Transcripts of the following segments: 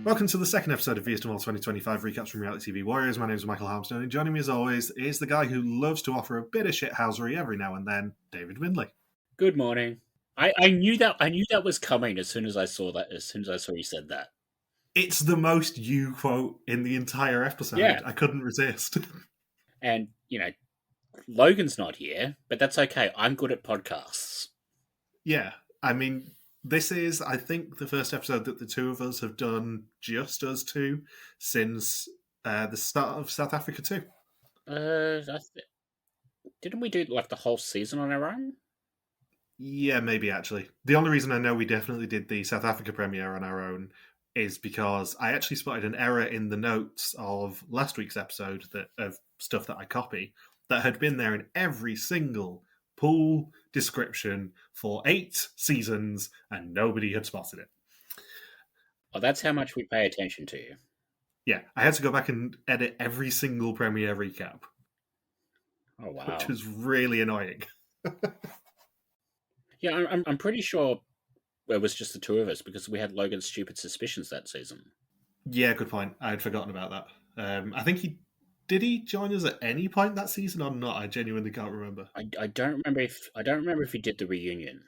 Welcome to the second episode of VS Tomorrow 2025 Recaps from Reality TV Warriors. My name is Michael Harmstone, and joining me as always is the guy who loves to offer a bit of shithousery every now and then, David Windley. Good morning. I knew that was coming as soon as I saw that. As soon as I saw you said that. It's the most you quote in the entire episode. Yeah. I couldn't resist. And, Logan's not here, but that's okay. I'm good at podcasts. Yeah, I mean, this is, I think, the first episode that the two of us have done just us two since the start of South Africa 2. Didn't we do the whole season on our own? Yeah, maybe actually. The only reason I know we definitely did the South Africa premiere on our own is because I actually spotted an error in the notes of last week's episode of stuff that I copy that had been there in every single pool description for 8 seasons, and nobody had spotted it. Oh, that's how much we pay attention to you. Yeah, I had to go back and edit every single premiere recap. Oh, wow. Which was really annoying. Yeah, I'm pretty sure it was just the two of us because we had Logan's stupid suspicions that season. Yeah, good point. I had forgotten about that. I think did he join us at any point that season or not? I genuinely can't remember. I don't remember if he did the reunion,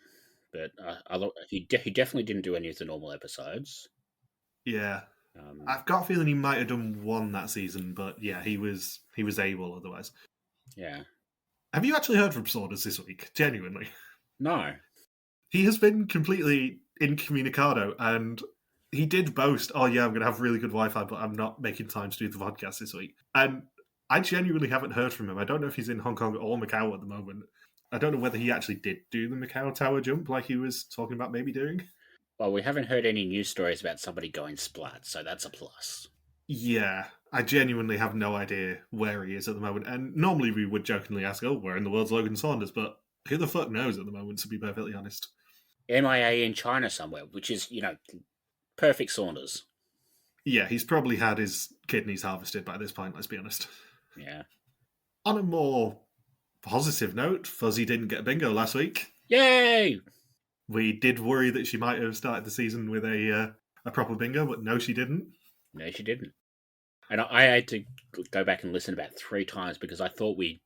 but he definitely didn't do any of the normal episodes. Yeah, I've got a feeling he might have done one that season, but yeah, he was able otherwise. Yeah. Have you actually heard from Saunders this week? Genuinely? No. He has been completely incommunicado, and he did boast, oh yeah, I'm going to have really good Wi-Fi, but I'm not making time to do the podcast this week. And I genuinely haven't heard from him. I don't know if he's in Hong Kong or Macau at the moment. I don't know whether he actually did do the Macau tower jump like he was talking about maybe doing. Well, we haven't heard any news stories about somebody going splat, so that's a plus. Yeah, I genuinely have no idea where he is at the moment. And normally we would jokingly ask, oh, where in the world's Logan Saunders? But who the fuck knows at the moment, to be perfectly honest. MIA in China somewhere, which is, perfect Saunders. Yeah, he's probably had his kidneys harvested by this point, let's be honest. Yeah. On a more positive note, Fuzzy didn't get a bingo last week. Yay! We did worry that she might have started the season with a proper bingo, but no, she didn't. No, she didn't. And I had to go back and listen about 3 times because I thought we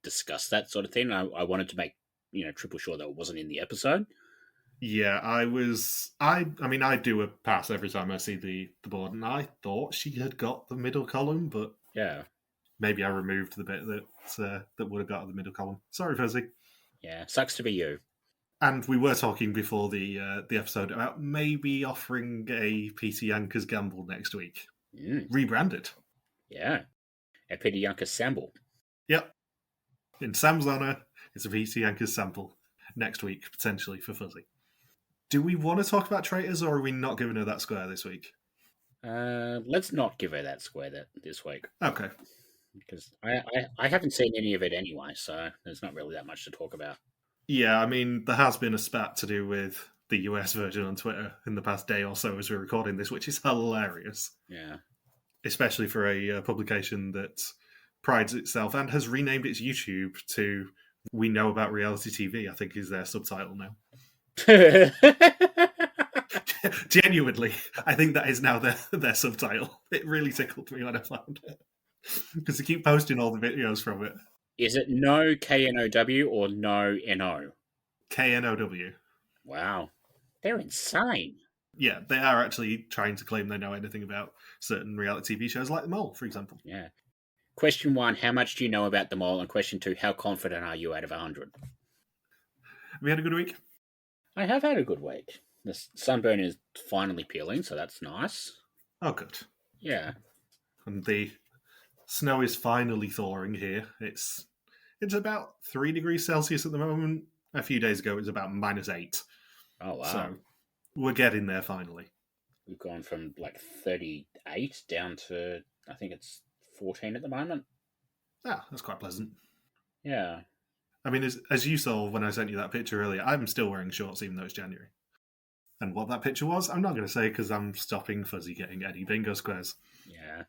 discussed that sort of thing. I wanted to make triple sure that it wasn't in the episode. Yeah, I do a pass every time I see the board, and I thought she had got the middle column, but yeah, maybe I removed the bit that would have got the middle column. Sorry, Fuzzy. Yeah, sucks to be you. And we were talking before the episode about maybe offering a PT Yankers gamble next week. Rebranded. Yeah. A Peter Yankers sample. Yep. In Sam's honour, it's a PT Yankers sample next week, potentially, for Fuzzy. Do we want to talk about traitors, or are we not giving her that square this week? Let's not give her that square this week. Okay. Because I haven't seen any of it anyway, so there's not really that much to talk about. Yeah, I mean, there has been a spat to do with the US version on Twitter in the past day or so as we're recording this, which is hilarious. Yeah. Especially for a publication that prides itself and has renamed its YouTube to We Know About Reality TV, I think is their subtitle now. Genuinely, I think that is now their subtitle. It really tickled me when I found it. Because they keep posting all the videos from it. Is it no KNOW or no NO? KNOW. Wow. They're insane. Yeah, they are actually trying to claim they know anything about certain reality TV shows like The Mole, for example. Yeah. Question 1, how much do you know about The Mole? And question 2, how confident are you out of 100? Have you had a good week? I have had a good week. The sunburn is finally peeling, so that's nice. Oh, good. Yeah. And the snow is finally thawing here. It's about 3 degrees Celsius at the moment. A few days ago, it was about -8. Oh, wow. So we're getting there finally. We've gone from 38 down to, I think it's 14 at the moment. Ah, that's quite pleasant. Yeah. I mean, as you saw when I sent you that picture earlier, I'm still wearing shorts even though it's January. And what that picture was, I'm not going to say because I'm stopping Fuzzy getting any bingo squares. Yeah.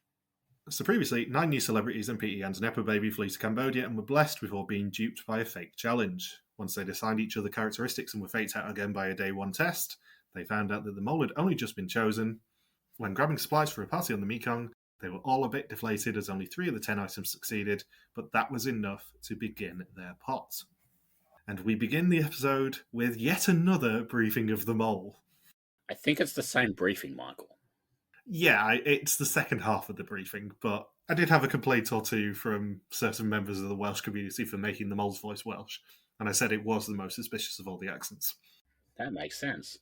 So previously, 9 new celebrities and Peter Yan's Nepo baby flew to Cambodia and were blessed before being duped by a fake challenge. Once they'd assigned each other characteristics and were faked out again by a day 1 test, they found out that the mole had only just been chosen. When grabbing supplies for a party on the Mekong, they were all a bit deflated as only 3 of the 10 items succeeded, but that was enough to begin their pot. And we begin the episode with yet another briefing of the mole. I think it's the same briefing, Michael. Yeah, it's the second half of the briefing, but I did have a complaint or two from certain members of the Welsh community for making the mole's voice Welsh, and I said it was the most suspicious of all the accents. That makes sense.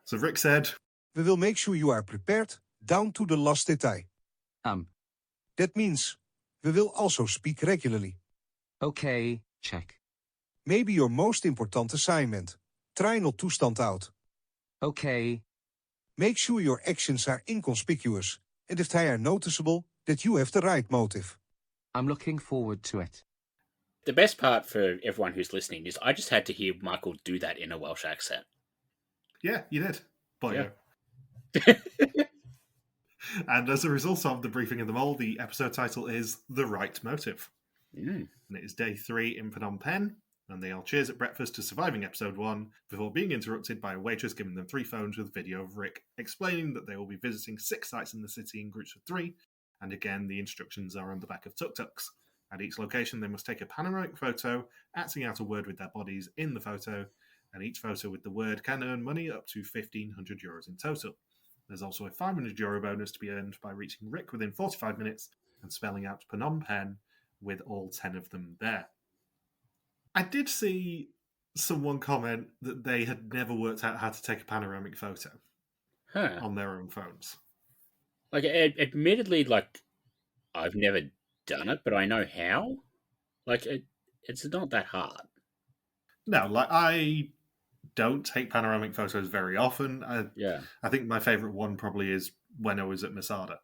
So Rick said, We will make sure you are prepared down to the last detail. That means we will also speak regularly. Okay, check. Maybe your most important assignment. Try not to stand out. Okay. Make sure your actions are inconspicuous, and if they are noticeable, that you have the right motive. I'm looking forward to it. The best part for everyone who's listening is I just had to hear Michael do that in a Welsh accent. yeah, you did. Boyo. Yeah. And as a result of the briefing of the mole, the episode title is The Right Motive. Mm. And it is day 3 in Phnom Penh, and they all cheers at breakfast to surviving episode 1 before being interrupted by a waitress giving them 3 phones with video of Rick explaining that they will be visiting 6 sites in the city in groups of 3, and again the instructions are on the back of tuk-tuks. At each location they must take a panoramic photo, acting out a word with their bodies in the photo, and each photo with the word can earn money up to €1,500 in total. There's also a €500 bonus to be earned by reaching Rick within 45 minutes and spelling out Phnom Penh with all 10 of them there. I did see someone comment that they had never worked out how to take a panoramic photo on their own phones. Like, admittedly, like, I've never done it, but I know how. Like, it's not that hard. No, like, I don't take panoramic photos very often. I think my favourite one probably is when I was at Masada.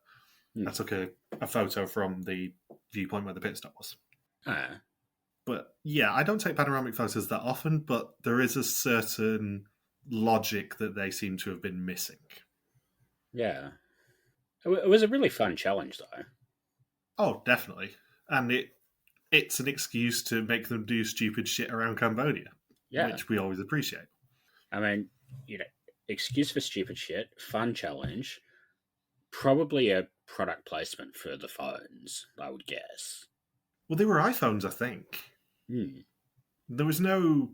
I took a photo from the viewpoint where the pit stop was. But yeah, I don't take panoramic photos that often, but there is a certain logic that they seem to have been missing. Yeah. It was a really fun challenge, though. Oh, definitely. And it's an excuse to make them do stupid shit around Cambodia, which we always appreciate. I mean, excuse for stupid shit, fun challenge, probably a product placement for the phones, I would guess. Well, they were iPhones, I think. There was no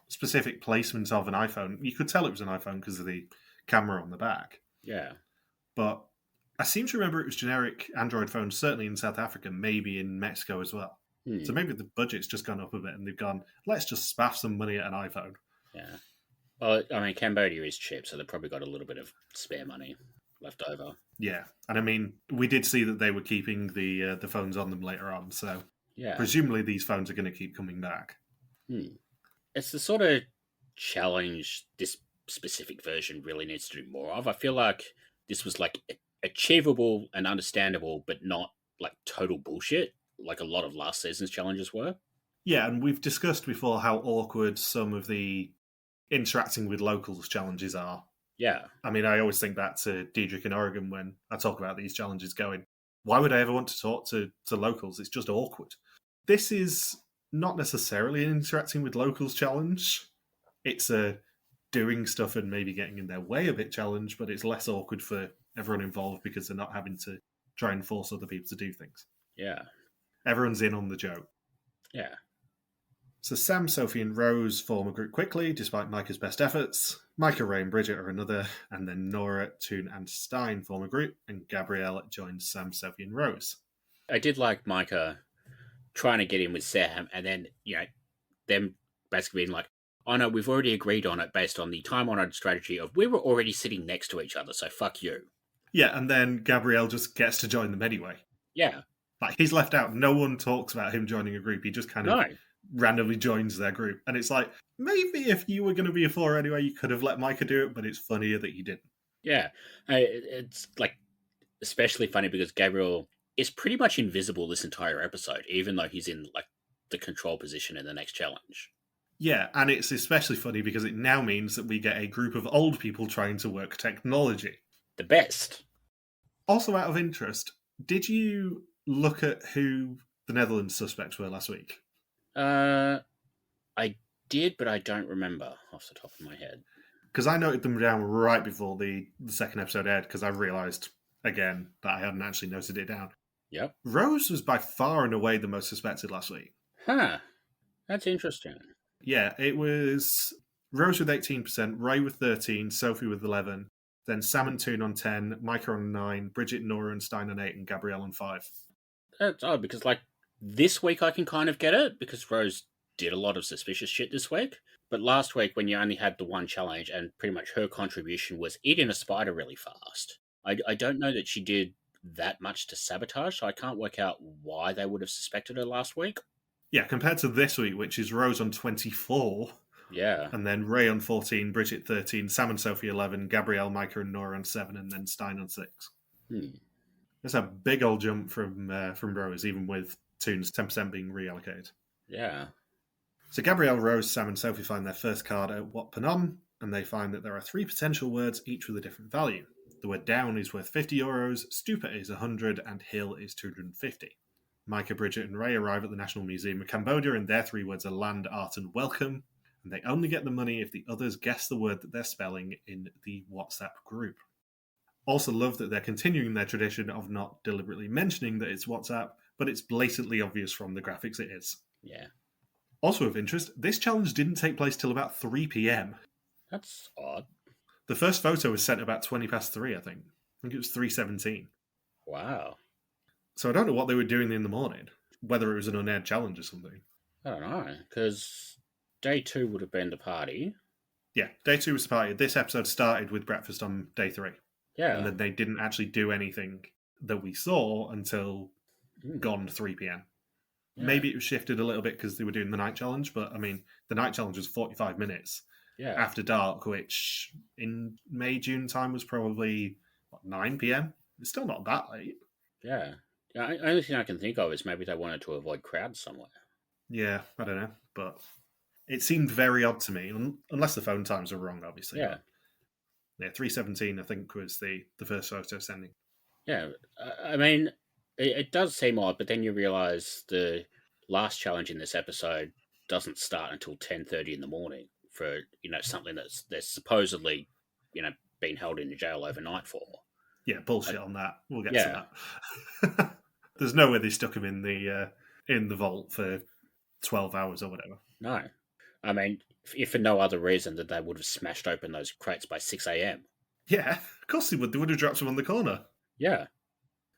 specific placement of an iPhone. You could tell it was an iPhone because of the camera on the back. Yeah. But I seem to remember it was generic Android phones, certainly in South Africa, maybe in Mexico as well. So maybe the budget's just gone up a bit and they've gone, let's just spaff some money at an iPhone. Yeah. Well, I mean, Cambodia is cheap, so they've probably got a little bit of spare money left over. Yeah. And I mean, we did see that they were keeping the phones on them later on, so yeah, presumably these phones are going to keep coming back. It's the sort of challenge this specific version really needs to do more of. I feel like this was like achievable and understandable, but not like total bullshit, like a lot of last season's challenges were. Yeah, and we've discussed before how awkward some of the interacting with locals challenges are. Yeah. I mean, I always think back to Diedrich in Oregon when I talk about these challenges going, why would I ever want to talk to locals? It's just awkward. This is not necessarily an interacting with locals challenge. It's a doing stuff and maybe getting in their way a bit challenge, but it's less awkward for everyone involved because they're not having to try and force other people to do things. Yeah. Everyone's in on the joke. Yeah. So Sam, Sophie and Rose form a group quickly, despite Micah's best efforts. Micah, Ray and Bridget are another, and then Nora, Teun and Stein form a group, and Gabrielle joins Sam, Sophie and Rose. I did like Micah trying to get in with Sam, and then, them basically being like, oh no, we've already agreed on it based on the time-honored strategy of we were already sitting next to each other, so fuck you. Yeah, and then Gabrielle just gets to join them anyway. Yeah. Like, he's left out. No one talks about him joining a group. He just kind of randomly joins their group. And it's like, maybe if you were going to be a 4 anyway, you could have let Micah do it, but it's funnier that you didn't. Yeah. It's, like, especially funny because Gabriel is pretty much invisible this entire episode, even though he's in, like, the control position in the next challenge. Yeah, and it's especially funny because it now means that we get a group of old people trying to work technology. The best. Also, out of interest, did you look at who the Netherlands suspects were last week? I did, but I don't remember off the top of my head. Because I noted them down right before the second episode aired, because I realised, again, that I hadn't actually noted it down. Yep. Roos was by far and away the most suspected last week. Huh. That's interesting. Yeah, it was Roos with 18%, Ray with 13%, Sophie with 11%, then Sam and Teun on 10%, Micah on 9%, Bridget, Nora, and Stein on 8%, and Gabrielle on 5%. That's odd, because, like, this week I can kind of get it, because Rose did a lot of suspicious shit this week. But last week, when you only had the one challenge, and pretty much her contribution was eating a spider really fast, I don't know that she did that much to sabotage, so I can't work out why they would have suspected her last week. Yeah, compared to this week, which is Rose on 24%, Yeah. and then Ray on 14%, Bridget 13%, Sam and Sophie 11%, Gabrielle, Micah, and Nora on 7%, and then Stein on 6%. That's a big old jump from Rose, even with Teun's 10% being reallocated. Yeah. So Gabrielle, Rose, Sam, and Sophie find their first card at Wat Panom, and they find that there are 3 potential words, each with a different value. The word down is worth €50, stupa is 100, and hill is 250. Micah, Bridget, and Ray arrive at the National Museum of Cambodia, and their 3 words are land, art, and welcome, and they only get the money if the others guess the word that they're spelling in the WhatsApp group. Also love that they're continuing their tradition of not deliberately mentioning that it's WhatsApp, but it's blatantly obvious from the graphics it is. Yeah. Also of interest, this challenge didn't take place till about 3 p.m. That's odd. The first photo was sent about 20 past 3, I think. I think it was 3:17. Wow. So I don't know what they were doing in the morning, whether it was an unaired challenge or something. I don't know, because day 2 would have been the party. Yeah, day 2 was the party. This episode started with breakfast on day 3. Yeah. And then they didn't actually do anything that we saw until gone 3 p.m. Yeah. Maybe it was shifted a little bit because they were doing the night challenge, but I mean, the night challenge was 45 minutes after dark, which in May, June time was probably 9 p.m. It's still not that late. Yeah. The only thing I can think of is maybe they wanted to avoid crowds somewhere. Yeah, I don't know, but it seemed very odd to me, unless the phone times are wrong, obviously. Yeah. Yeah, 3:17, I think, was the first photo sending. Yeah, I mean, it does seem odd, but then you realise the last challenge in this episode doesn't start until 10:30 in the morning for, something that's they're supposedly, being held in the jail overnight for. Yeah, bullshit on that. We'll get to that. There's no way they stuck him in the vault for 12 hours or whatever. No. I mean, if for no other reason that they would have smashed open those crates by 6 a.m. Yeah, of course they would. They would have dropped him on the corner. Yeah.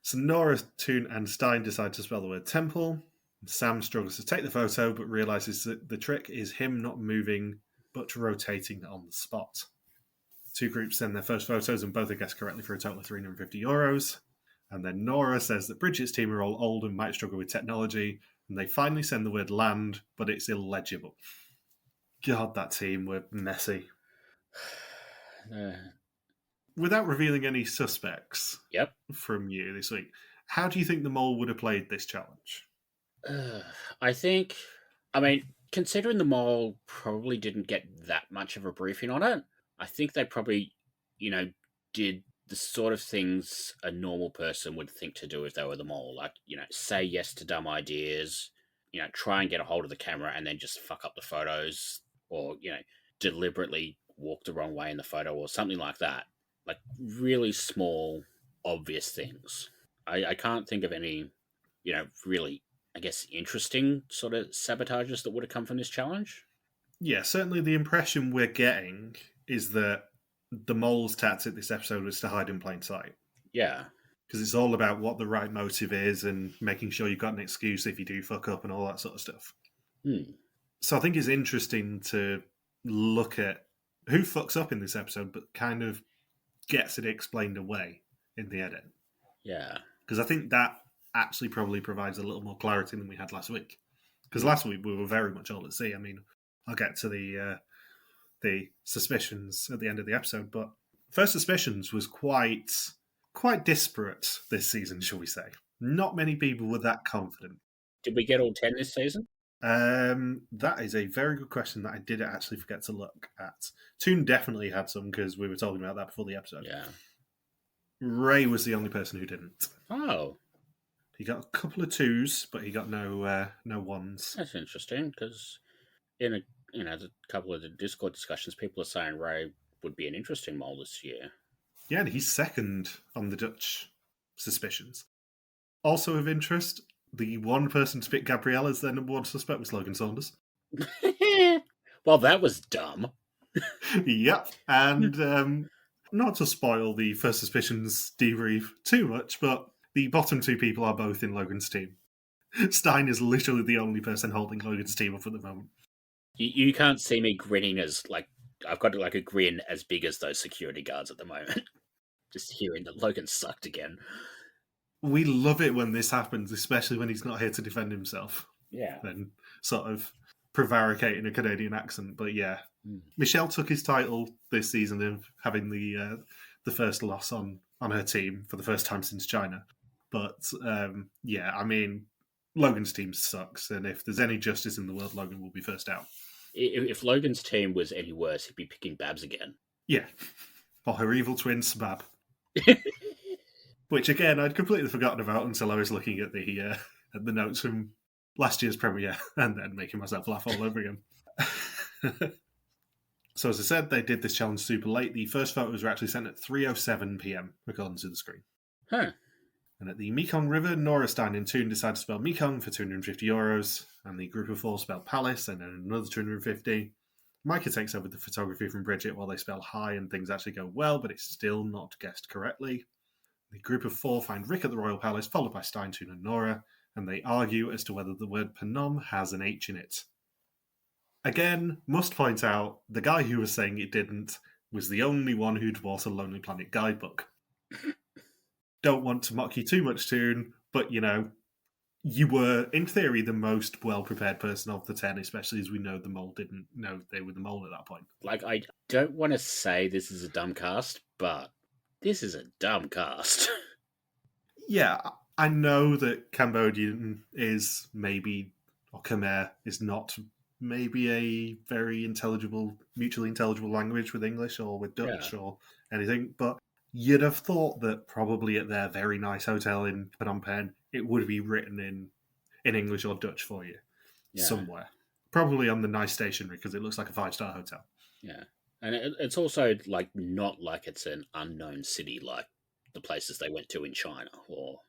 So Nora, Teun, and Stein decide to spell the word temple. Sam struggles to take the photo, but realises that the trick is him not moving, but rotating on the spot. 2 groups send their first photos, and both are guessed correctly for a total of €350. And then Nora says that Bridget's team are all old and might struggle with technology, and they finally send the word land, but it's illegible. God, that team were messy. Without revealing any suspects from you this week, how do you think the mole would have played this challenge? Considering the mole probably didn't get that much of a briefing on it, I think they probably, did the sort of things a normal person would think to do if they were the mole. Like, say yes to dumb ideas, try and get a hold of the camera and then just fuck up the photos, or, deliberately walk the wrong way in the photo or something like that. Like, really small, obvious things. I can't think of any, really, I guess, interesting sort of sabotages that would have come from this challenge. Yeah, certainly the impression we're getting is that the mole's tactic this episode was to hide in plain sight. Yeah. Because it's all about what the right motive is and making sure you've got an excuse if you do fuck up and all that sort of stuff. So I think it's interesting to look at who fucks up in this episode, but kind of gets it explained away in the edit. Yeah. Because I think that actually probably provides a little more clarity than we had last week. Because last week we were very much all at sea. I mean, I'll get to the suspicions at the end of the episode, but First Suspicions was quite disparate this season, shall we say. Not many people were that confident. Did we get all 10 this season? That is a very good question that I did actually forget to look at. Teun definitely had some because we were talking about that before the episode. Yeah. Ray was the only person who didn't. Oh. He got a couple of 2s, but he got no 1s. That's interesting because in a couple of the Discord discussions, people are saying Ray would be an interesting mole this year. Yeah, and he's second on the Dutch suspicions. Also of interest, the one person to pick Gabrielle as their number one suspect was Logan Saunders. Well, that was dumb. Yep, and not to spoil the first suspicions debrief too much, but the bottom two people are both in Logan's team. Stein is literally the only person holding Logan's team up at the moment. You can't see me grinning as, like, I've got like a grin as big as those security guards at the moment. Just hearing that Logan sucked again. We love it when this happens, especially when he's not here to defend himself. Yeah. And sort of prevaricate in a Canadian accent. But yeah, Michelle took his title this season of having the first loss on her team for the first time since China. But yeah, I mean, Logan's team sucks, and if there's any justice in the world, Logan will be first out. If Logan's team was any worse, he'd be picking Babs again. Yeah. Or her evil twin, Sbab. Which, again, I'd completely forgotten about until I was looking at the notes from last year's premiere and then making myself laugh all over again. So, as I said, they did this challenge super late. The first photos were actually sent at 3:07 p.m, according to the screen. Huh. And at the Mekong River, Nora, Stein, and Teun decided to spell Mekong for €250, and the group of four spelled Palace, and then another 250. Micah takes over the photography from Bridget while they spell high, and things actually go well, but it's still not guessed correctly. The group of four find Rick at the Royal Palace, followed by Stein, Teun, and Nora, and they argue as to whether the word Phnom has an H in it. Again, must point out, the guy who was saying it didn't was the only one who'd bought a Lonely Planet guidebook. Don't want to mock you too much, Teun, but, you know, you were, in theory, the most well-prepared person of the 10, especially as we know the mole didn't know they were the mole at that point. Like, I don't want to say this is a dumb cast, but this is a dumb cast. Yeah, I know that Cambodian is maybe, or Khmer is not maybe a very intelligible, mutually intelligible language with English or with Dutch or anything, but you'd have thought that probably at their very nice hotel in Phnom Penh, it would be written in English or Dutch for you somewhere. Probably on the nice stationery because it looks like a 5-star hotel. Yeah. And it's also like not like it's an unknown city like the places they went to in China. Or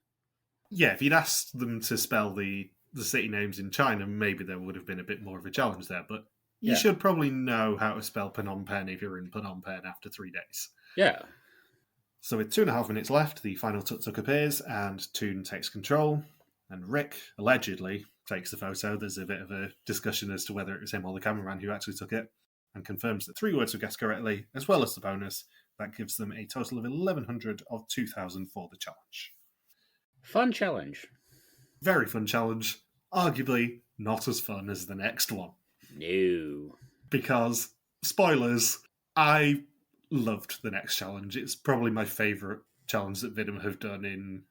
yeah, if you'd asked them to spell the city names in China, maybe there would have been a bit more of a challenge there. But you should probably know how to spell Phnom Penh if you're in Phnom Penh after 3 days. Yeah. So with 2.5 minutes left, the final tuk-tuk appears and Teun takes control. And Rick, allegedly, takes the photo. There's a bit of a discussion as to whether it was him or the cameraman who actually took it, and confirms that 3 words were guessed correctly, as well as the bonus. That gives them a total of 1,100 of 2,000 for the challenge. Fun challenge. Very fun challenge. Arguably not as fun as the next one. No. Because, spoilers, I loved the next challenge. It's probably my favourite challenge that Vidum have done in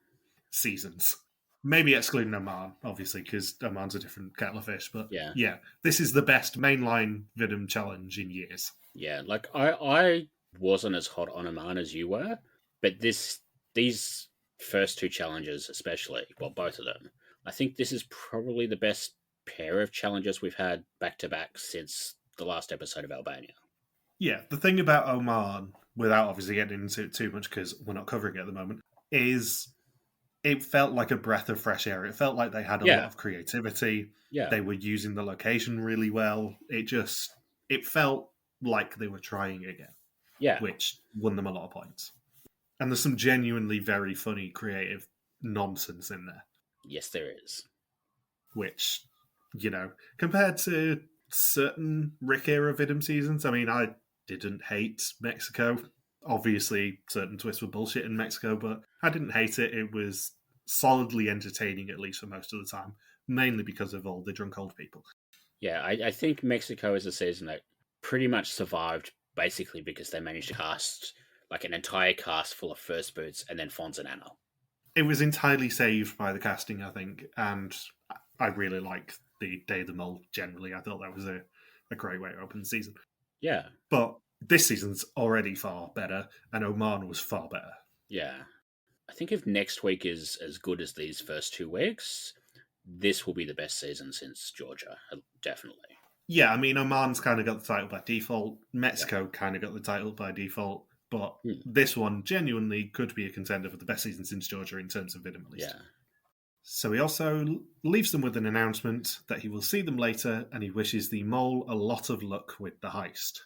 seasons. Maybe excluding Oman, obviously, because Oman's a different kettle of fish. But yeah, this is the best mainline Vidum challenge in years. Yeah, like I wasn't as hot on Oman as you were, but these first two challenges especially, well, both of them, I think this is probably the best pair of challenges we've had back-to-back since the last episode of Albania. Yeah, the thing about Oman, without obviously getting into it too much because we're not covering it at the moment, is it felt like a breath of fresh air. It felt like they had a lot of creativity. Yeah. They were using the location really well. It felt like they were trying again. Yeah. Which won them a lot of points. And there's some genuinely very funny, creative nonsense in there. Yes, there is. Which, you know, compared to certain Rick era Vidum seasons, I mean, I didn't hate Mexico. Obviously, certain twists were bullshit in Mexico, but I didn't hate it. It was solidly entertaining, at least for most of the time, mainly because of all the drunk old people. Yeah, I think Mexico is a season that pretty much survived basically because they managed to cast like an entire cast full of first boots and then Fonz and Anna. It was entirely saved by the casting, I think, and I really like the Day of the Mole generally. I thought that was a great way to open the season. Yeah. But this season's already far better, and Oman was far better. Yeah. I think if next week is as good as these first 2 weeks, this will be the best season since Georgia, definitely. Yeah, I mean, Oman's kind of got the title by default. Mexico kind of got the title by default. But this one genuinely could be a contender for the best season since Georgia in terms of been released. Yeah. So he also leaves them with an announcement that he will see them later, and he wishes the mole a lot of luck with the heist.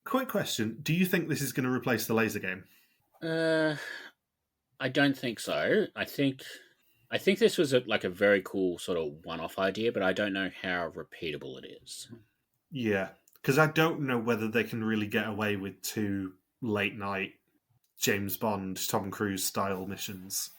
Quick question, do you think this is going to replace the laser game? I don't think so. I think this was a very cool sort of one-off idea, but I don't know how repeatable it is. Yeah, because I don't know whether they can really get away with 2 late-night James Bond, Tom Cruise style missions.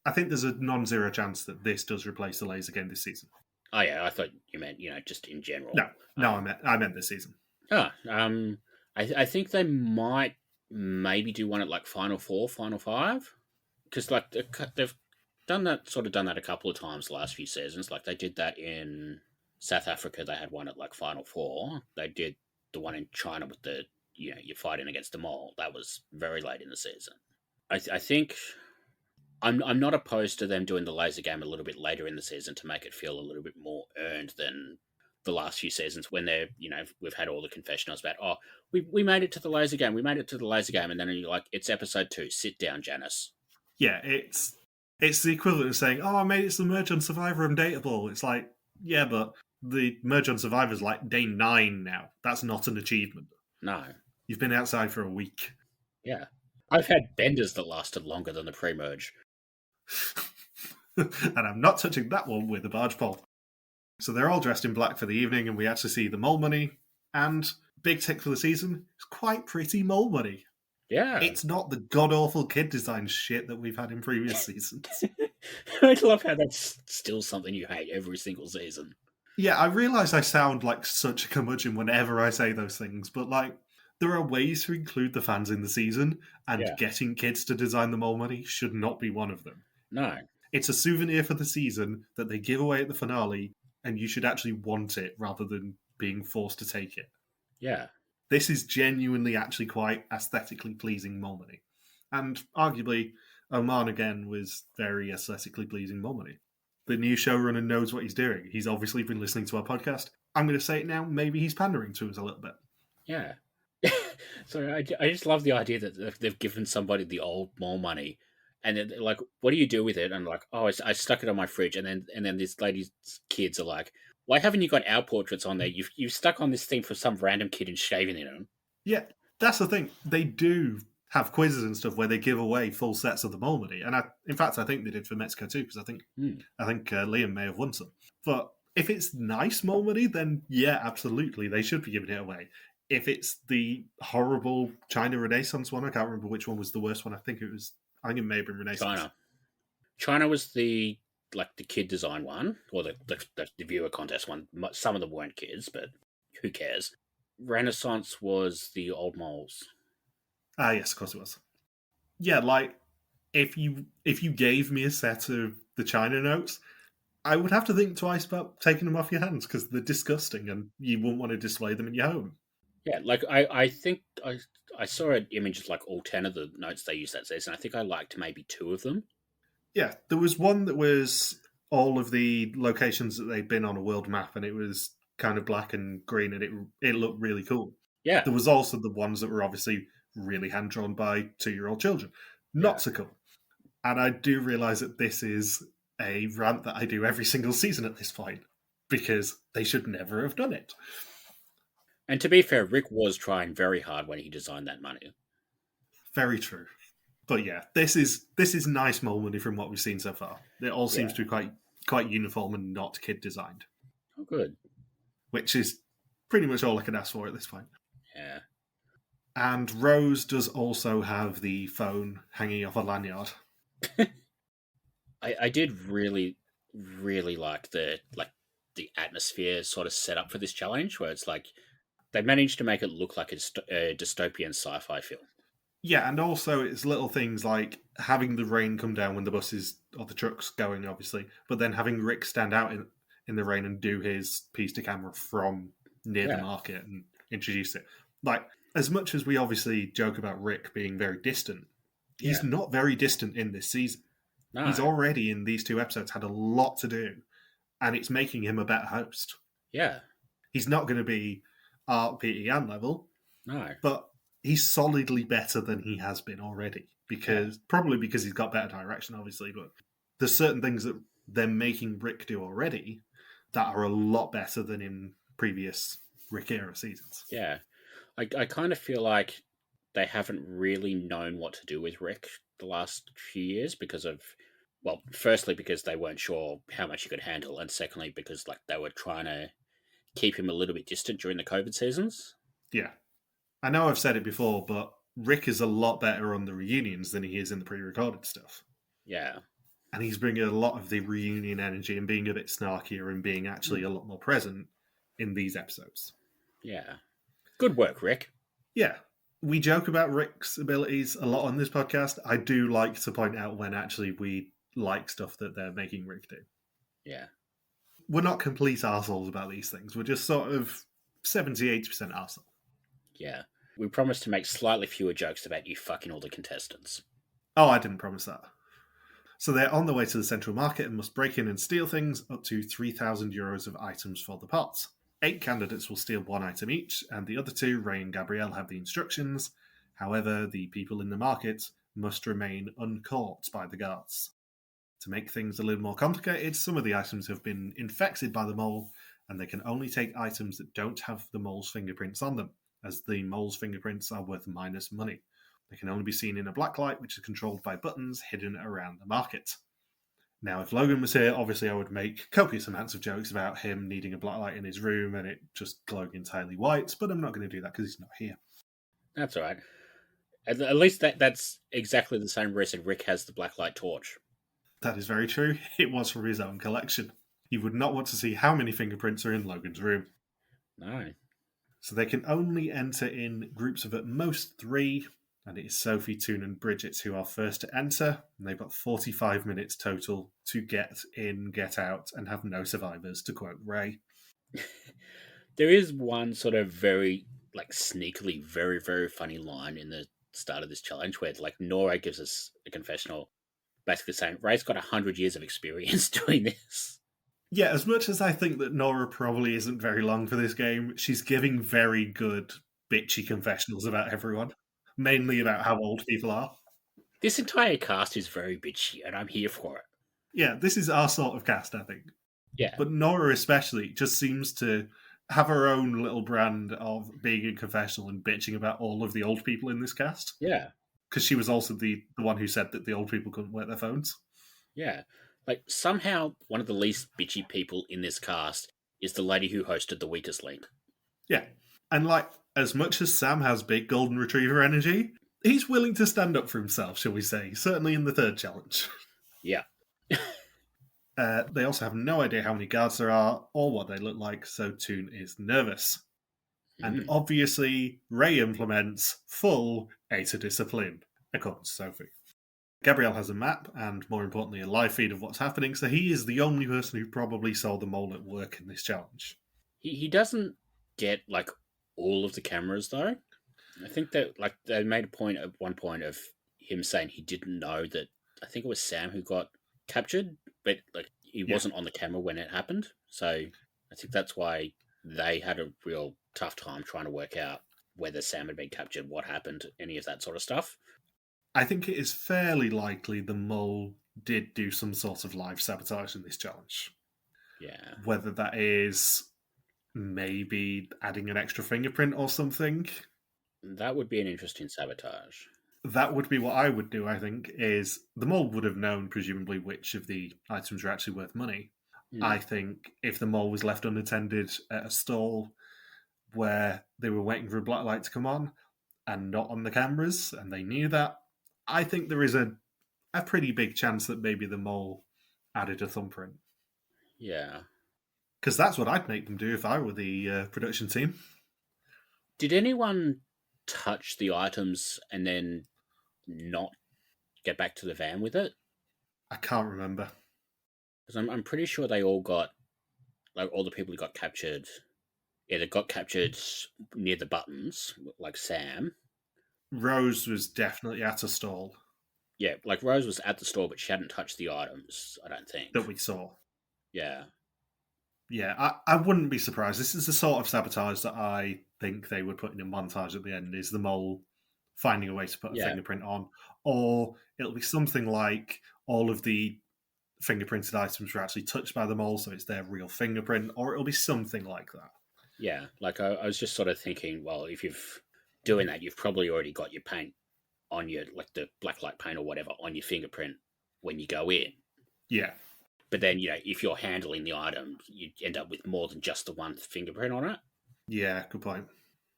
I think there's a non-zero chance that this does replace the laser game this season. Oh yeah, I thought you meant just in general. No, I meant this season. I think they might maybe do one at like Final 4, Final 5, because like they've done that a couple of times the last few seasons. Like they did that in South Africa. They had one at like Final 4. They did the one in China with the you're fighting against the mole. That was very late in the season. I think I'm not opposed to them doing the laser game a little bit later in the season to make it feel a little bit more earned than the last few seasons when they're, we've had all the confessionals about, we made it to the laser game, and then you're like, it's episode 2, sit down, Janice. Yeah, it's the equivalent of saying, I made it to the Merge on Survivor, I'm dateable. It's like, yeah, but the Merge on Survivor's like day 9 now. That's not an achievement. No. You've been outside for a week. Yeah. I've had benders that lasted longer than the pre-merge. And I'm not touching that one with a barge pole. So they're all dressed in black for the evening, and we actually see the mole money. And big tick for the season, it's quite pretty mole money. Yeah. It's not the god-awful kid design shit that we've had in previous seasons. I love how that's still something you hate every single season. Yeah, I realise I sound like such a curmudgeon whenever I say those things, but there are ways to include the fans in the season, and getting kids to design the mole money should not be one of them. No. It's a souvenir for the season that they give away at the finale, and you should actually want it rather than being forced to take it. Yeah. This is genuinely actually quite aesthetically pleasing mole money. And arguably, Oman again was very aesthetically pleasing mole money. The new showrunner knows what he's doing. He's obviously been listening to our podcast. I'm going to say it now, maybe he's pandering to us a little bit. Yeah. So I just love the idea that they've given somebody the old mole money, and they're like, what do you do with it? And like, I stuck it on my fridge, and then this lady's kids are like, why haven't you got our portraits on there? You've stuck on this thing for some random kid and shaving it on. Yeah, that's the thing. They do have quizzes and stuff where they give away full sets of the mole money, and in fact I think they did for Mexico too, because I think Liam may have won some. But if it's nice mole money, then yeah, absolutely, they should be giving it away. If it's the horrible China Renaissance one, I can't remember which one was the worst one. I think it may have been Renaissance. China was the kid design one, or the viewer contest one. Some of them weren't kids, but who cares? Renaissance was the old moles. Ah, yes, of course it was. Yeah, if you gave me a set of the China notes, I would have to think twice about taking them off your hands because they're disgusting and you wouldn't want to display them in your home. Yeah, I think I saw an image of all 10 of the notes they used that season. I think I liked maybe 2 of them. Yeah, there was one that was all of the locations that they'd been on a world map, and it was kind of black and green, and it looked really cool. Yeah. There was also the ones that were obviously really hand-drawn by 2-year-old children. Not so cool. And I do realise that this is a rant that I do every single season at this point, because they should never have done it. And to be fair, Rick was trying very hard when he designed that money. Very true. But yeah, this is nice mole money from what we've seen so far. It all seems to be quite uniform and not kid designed. Oh, good. Which is pretty much all I can ask for at this point. Yeah. And Rose does also have the phone hanging off a lanyard. I did really, really like the atmosphere sort of set up for this challenge, where it's like they managed to make it look like a dystopian sci-fi film. Yeah, and also it's little things like having the rain come down when the buses or the truck's going, obviously, but then having Rick stand out in the rain and do his piece to camera from near the market and introduce it. As much as we obviously joke about Rick being very distant, he's not very distant in this season. No. He's already, in these 2 episodes, had a lot to do, and it's making him a better host. Yeah. He's not going to be Art, Petey, and level, No. but he's solidly better than he has been already. Probably because he's got better direction, obviously, but there's certain things that they're making Rick do already that are a lot better than in previous Rick era seasons. Yeah. I kind of feel like they haven't really known what to do with Rick the last few years because of, well, firstly, because they weren't sure how much he could handle, and secondly, because like they were trying to keep him a little bit distant during the COVID seasons. Yeah. I know I've said it before, but Rick is a lot better on the reunions than he is in the pre-recorded stuff. Yeah. And he's bringing a lot of the reunion energy and being a bit snarkier and being actually a lot more present in these episodes. Yeah. Good work, Rick. Yeah. We joke about Rick's abilities a lot on this podcast. I do like to point out when actually we like stuff that they're making Rick do. Yeah. We're not complete arseholes about these things. We're just sort of 70-80% arsehole. Yeah. We promised to make slightly fewer jokes about you fucking all the contestants. Oh, I didn't promise that. So they're on the way to the central market and must break in and steal things up to 3,000 euros of items for the pot. 8 candidates will steal 1 item each, and the other 2, Ray and Gabrielle, have the instructions. However, the people in the market must remain uncaught by the guards. To make things a little more complicated, some of the items have been infected by the mole, and they can only take items that don't have the mole's fingerprints on them, as the mole's fingerprints are worth minus money. They can only be seen in a black light, which is controlled by buttons hidden around the market. Now, if Logan was here, obviously I would make copious amounts of jokes about him needing a black light in his room and it just glowing entirely white, but I'm not going to do that because he's not here. That's all right. At least that's exactly the same reason Rick has the black light torch. That is very true. It was from his own collection. He would not want to see how many fingerprints are in Logan's room. No. So they can only enter in groups of at most 3, and it is Sophie, Teun, and Bridget who are first to enter. And they've got 45 minutes total to get in, get out, and have no survivors, to quote Ray. There is one sort of very, like, sneakily, very, very funny line in the start of this challenge where, like, Nora gives us a confessional basically saying, Ray's got 100 years of experience doing this. Yeah, as much as I think that Nora probably isn't very long for this game, she's giving very good, bitchy confessionals about everyone. Mainly about how old people are. This entire cast is very bitchy, and I'm here for it. Yeah, this is our sort of cast, I think. Yeah. But Nora especially just seems to have her own little brand of being a confessional and bitching about all of the old people in this cast. Yeah. Because she was also the one who said that the old people couldn't work their phones. Yeah. Like, somehow one of the least bitchy people in this cast is the lady who hosted The Weakest Link. Yeah. And, like, as much as Sam has big golden retriever energy, he's willing to stand up for himself, shall we say. Certainly in the third challenge. Yeah. They also have no idea how many guards there are or what they look like, so Teun is nervous. And obviously, Ray implements full etherdiscipline, according to Sophie. Gabrielle has a map and, more importantly, a live feed of what's happening, so he is the only person who probably saw the mole at work in this challenge. He doesn't get, like, all of the cameras, though. I think that, like, they made a point at one point of him saying he didn't know that, I think it was Sam who got captured, but, like, he wasn't on the camera when it happened. So I think that's why they had a real tough time trying to work out whether Sam had been captured, what happened, any of that sort of stuff. I think it is fairly likely the mole did do some sort of live sabotage in this challenge. Yeah. Whether that is maybe adding an extra fingerprint or something. That would be an interesting sabotage. That would be what I would do, I think, is the mole would have known, presumably, which of the items are actually worth money. I think if the mole was left unattended at a stall where they were waiting for a black light to come on and not on the cameras, and they knew that, I think there is a pretty big chance that maybe the mole added a thumbprint. Yeah. Because that's what I'd make them do if I were the production team. Did anyone touch the items and then not get back to the van with it? I can't remember. Because I'm pretty sure they all got, like, all the people who got captured, either got captured near the buttons, like Sam. Roos was definitely at a stall. Yeah, like Rose was at the store, but she hadn't touched the items, I don't think. That we saw. Yeah. Yeah, I wouldn't be surprised. This is the sort of sabotage that I think they would put in a montage at the end, is the mole finding a way to put a fingerprint on. Or it'll be something like all of the fingerprinted items were actually touched by the mole, so it's their real fingerprint, or it'll be something like that. Yeah, like I was just sort of thinking, well, if you've doing that, you've probably already got your paint on your, like the blacklight paint or whatever, on your fingerprint when you go in. Yeah. But then, if you're handling the item, you end up with more than just the one fingerprint on it. Yeah, good point.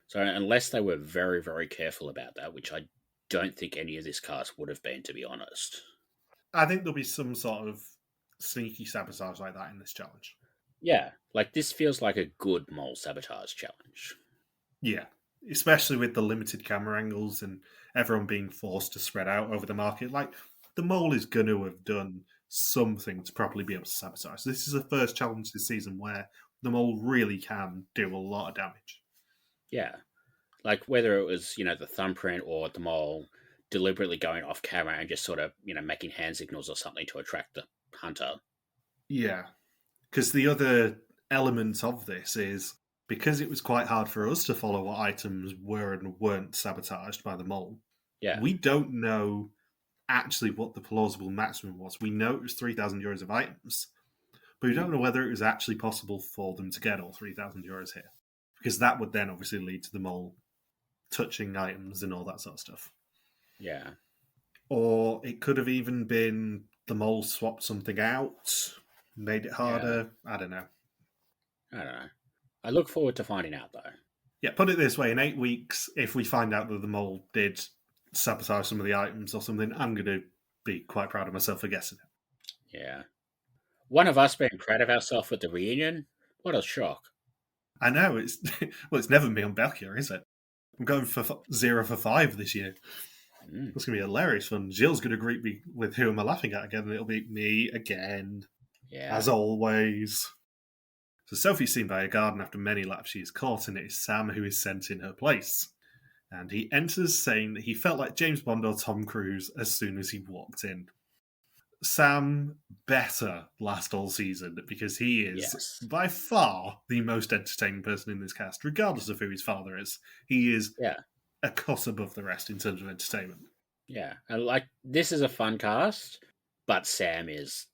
So unless they were very, very careful about that, which I don't think any of this cast would have been, to be honest. I think there'll be some sort of sneaky sabotage like that in this challenge. Yeah, like this feels like a good mole sabotage challenge. Yeah, especially with the limited camera angles and everyone being forced to spread out over the market. Like, the mole is going to have done something to properly be able to sabotage. This is the first challenge this season where the mole really can do a lot of damage. Yeah, like whether it was, the thumbprint or the mole deliberately going off camera and just sort of, making hand signals or something to attract the hunter. Yeah, because the other element of this is, because it was quite hard for us to follow what items were and weren't sabotaged by the mole, we don't know actually what the plausible maximum was. We know it was 3,000 euros of items, but we don't know whether it was actually possible for them to get all 3,000 euros here, because that would then obviously lead to the mole touching items and all that sort of stuff. Yeah. Or it could have even been the mole swapped something out, made it harder. Yeah. I don't know. I look forward to finding out, though. Yeah, put it this way, in 8 weeks, if we find out that the mole did sabotage some of the items or something, I'm going to be quite proud of myself for guessing it. Yeah. One of us being proud of ourselves at the reunion? What a shock. I know, it's never me on Belchior, is it? I'm going for 0 for 5 this year. It's going to be hilarious fun. Gilles going to greet me with who am I laughing at again, and it'll be me again. Yeah. As always. So Sophie's seen by a garden after many laps. She is caught, and it is Sam who is sent in her place. And he enters saying that he felt like James Bond or Tom Cruise as soon as he walked in. Sam better last all season, because he is by far the most entertaining person in this cast, regardless of who his father is. He is a cut above the rest in terms of entertainment. Yeah, and this is a fun cast, but Sam is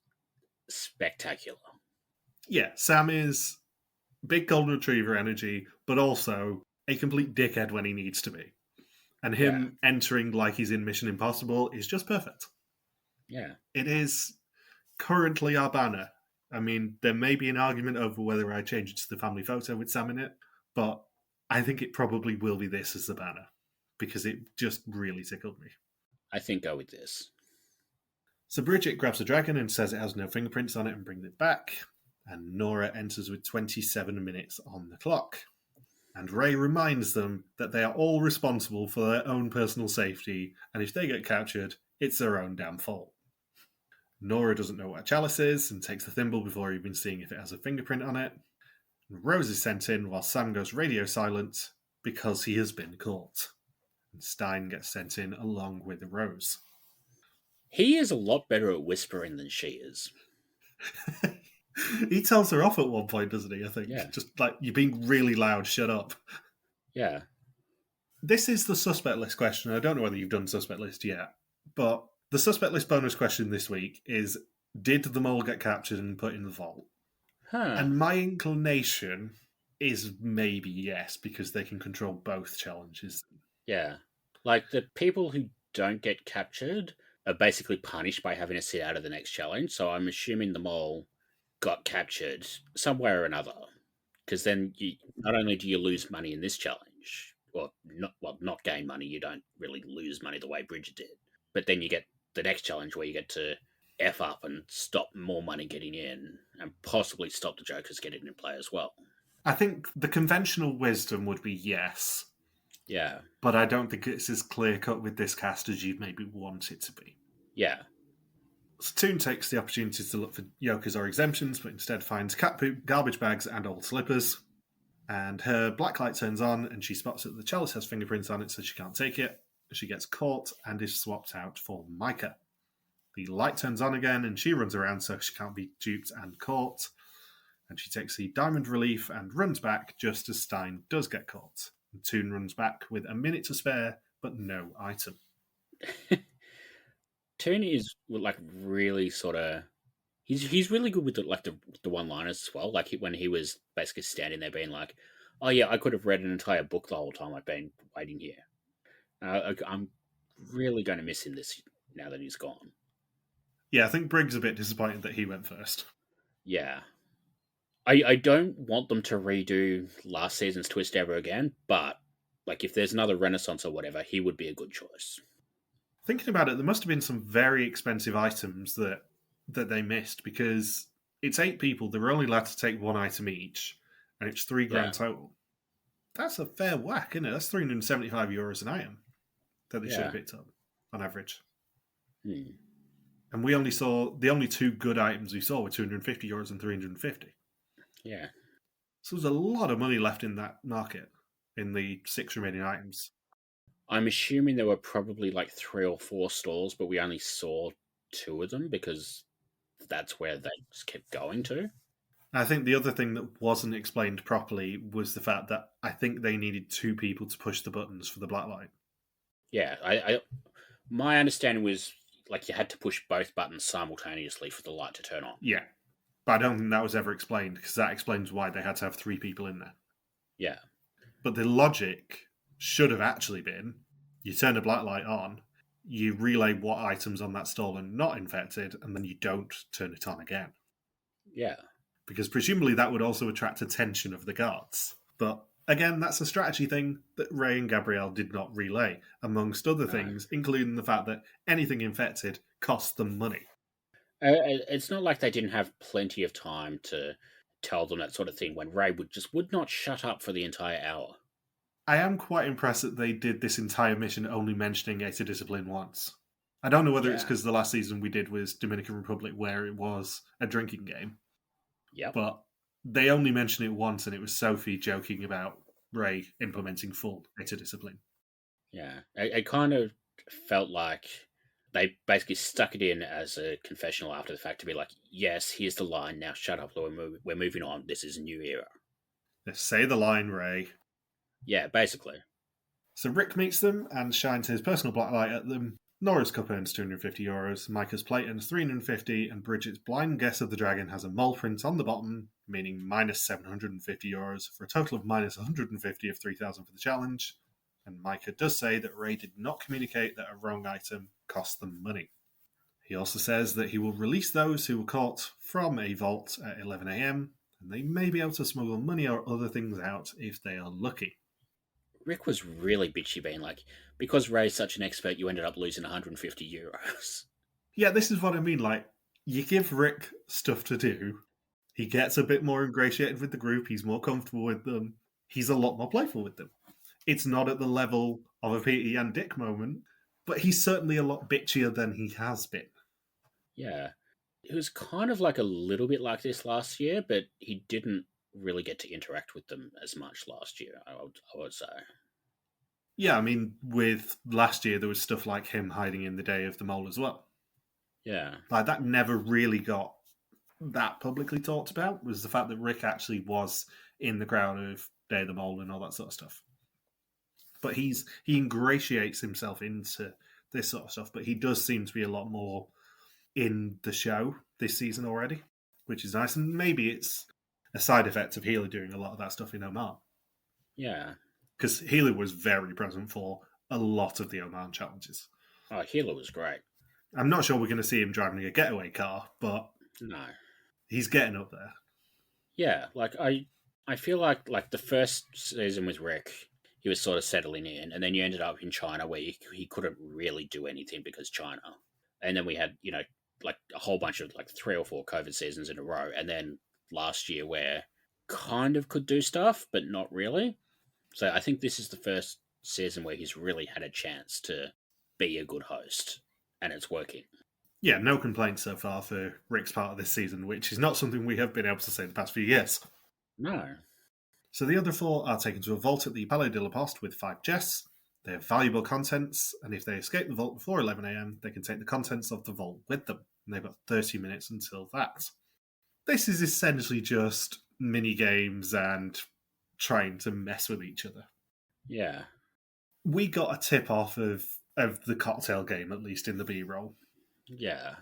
spectacular. Yeah, Sam is big golden retriever energy, but also a complete dickhead when he needs to be. And him entering like he's in Mission Impossible is just perfect. Yeah. It is currently our banner. I mean, there may be an argument over whether I change it to the family photo with Sam in it, but I think it probably will be this as the banner, because it just really tickled me. I think go with this. So Bridget grabs the dragon and says it has no fingerprints on it and brings it back. And Nora enters with 27 minutes on the clock. And Ray reminds them that they are all responsible for their own personal safety, and if they get captured, it's their own damn fault. Nora doesn't know what a chalice is and takes the thimble before even seeing if it has a fingerprint on it. And Rose is sent in while Sam goes radio silent because he has been caught. And Stein gets sent in along with Rose. He is a lot better at whispering than she is. He tells her off at one point, doesn't he, I think? Yeah. Just like, you're being really loud, shut up. Yeah. This is the suspect list question. I don't know whether you've done suspect list yet, but the suspect list bonus question this week is, did the mole get captured and put in the vault? And my inclination is maybe yes, because they can control both challenges. Yeah. Like, the people who don't get captured are basically punished by having to sit out of the next challenge, so I'm assuming the mole got captured somewhere or another, because then not only do you lose money in this challenge, not gain money, you don't really lose money the way Bridget did, but then you get the next challenge where you get to F up and stop more money getting in, and possibly stop the jokers getting in play as well. I think the conventional wisdom would be yes. Yeah. But I don't think it's as clear-cut with this cast as you'd maybe want it to be. Yeah. So Teun takes the opportunity to look for yokers or exemptions, but instead finds cat poop, garbage bags, and old slippers. And her black light turns on, and she spots that the chalice has fingerprints on it, so she can't take it. She gets caught and is swapped out for Micah. The light turns on again, and she runs around so she can't be duped and caught. And she takes the diamond relief and runs back just as Stein does get caught. And Teun runs back with a minute to spare, but no item. Teun is like really sort of. He's really good with the one-liners as well. Like when he was basically standing there being like, "Oh yeah, I could have read an entire book the whole time I've been waiting here." I'm really going to miss him this now that he's gone. Yeah, I think Briggs a bit disappointed that he went first. Yeah. I don't want them to redo last season's twist ever again, but like if there's another Renaissance or whatever, he would be a good choice. Thinking about it, there must have been some very expensive items that they missed, because it's 8 people. They were only allowed to take 1 item each, and it's $3,000 total. That's a fair whack, isn't it? That's €375 an item that they should have picked up on average. And we only saw the only 2 good items we saw were €250 and $350. Yeah. So there's a lot of money left in that market in the 6 remaining items. I'm assuming there were probably like 3 or 4 stalls, but we only saw 2 of them because that's where they just kept going to. I think the other thing that wasn't explained properly was the fact that I think they needed 2 people to push the buttons for the black light. Yeah, my understanding was like you had to push both buttons simultaneously for the light to turn on. Yeah, but I don't think that was ever explained, because that explains why they had to have 3 people in there. Yeah. But the logic should have actually been, you turn a black light on, you relay what items on that stall are not infected, and then you don't turn it on again. Yeah. Because presumably that would also attract attention of the guards. But again, that's a strategy thing that Ray and Gabrielle did not relay, amongst other things, including the fact that anything infected costs them money. It's not like they didn't have plenty of time to tell them that sort of thing when Ray would not shut up for the entire hour. I am quite impressed that they did this entire mission only mentioning etherdiscipline once. I don't know whether it's because the last season we did was Dominican Republic, where it was a drinking game. Yeah. But they only mentioned it once, and it was Sophie joking about Ray implementing full etherdiscipline. Yeah. It kind of felt like they basically stuck it in as a confessional after the fact to be like, yes, here's the line, now shut up, we're moving on, this is a new era. Let's say the line, Ray. Yeah, basically. So Rick meets them and shines his personal black light at them. Nora's cup earns €250, Micah's plate earns $350, and Bridget's blind guess of the dragon has a mole print on the bottom, meaning minus €750, for a total of minus $150 of $3,000 for the challenge. And Micah does say that Ray did not communicate that a wrong item cost them money. He also says that he will release those who were caught from a vault at 11 a.m, and they may be able to smuggle money or other things out if they are lucky. Rick was really bitchy, being like, because Ray's such an expert, you ended up losing €150. Yeah, this is what I mean. Like, you give Rick stuff to do, he gets a bit more ingratiated with the group, he's more comfortable with them, he's a lot more playful with them. It's not at the level of a Petey and Dick moment, but he's certainly a lot bitchier than he has been. Yeah. It was kind of like a little bit like this last year, but he didn't really get to interact with them as much last year, I would say. Yeah, I mean, with last year, there was stuff like him hiding in the Day of the Mole as well. Yeah. Like, that never really got that publicly talked about, was the fact that Rick actually was in the crowd of Day of the Mole and all that sort of stuff. But he ingratiates himself into this sort of stuff, but he does seem to be a lot more in the show this season already, which is nice. And maybe it's a side effect of Healy doing a lot of that stuff in Oman. Yeah. Because Healy was very present for a lot of the Oman challenges. Oh, Healy was great. I'm not sure we're going to see him driving a getaway car, but no, he's getting up there. Yeah, like I feel like the first season with Rick, he was sort of settling in, and then you ended up in China where he couldn't really do anything because China. And then we had, like a whole bunch of like 3 or 4 COVID seasons in a row, and then last year where kind of could do stuff, but not really. So I think this is the first season where he's really had a chance to be a good host, and it's working. Yeah, no complaints so far for Rick's part of this season, which is not something we have been able to say the past few years. No. So the other 4 are taken to a vault at the Palais de la Poste with 5 chests. They have valuable contents, and if they escape the vault before 11 a.m, they can take the contents of the vault with them. And they've got 30 minutes until that. This is essentially just mini games and trying to mess with each other. Yeah. We got a tip off of the cocktail game, at least in the B-roll. Yeah.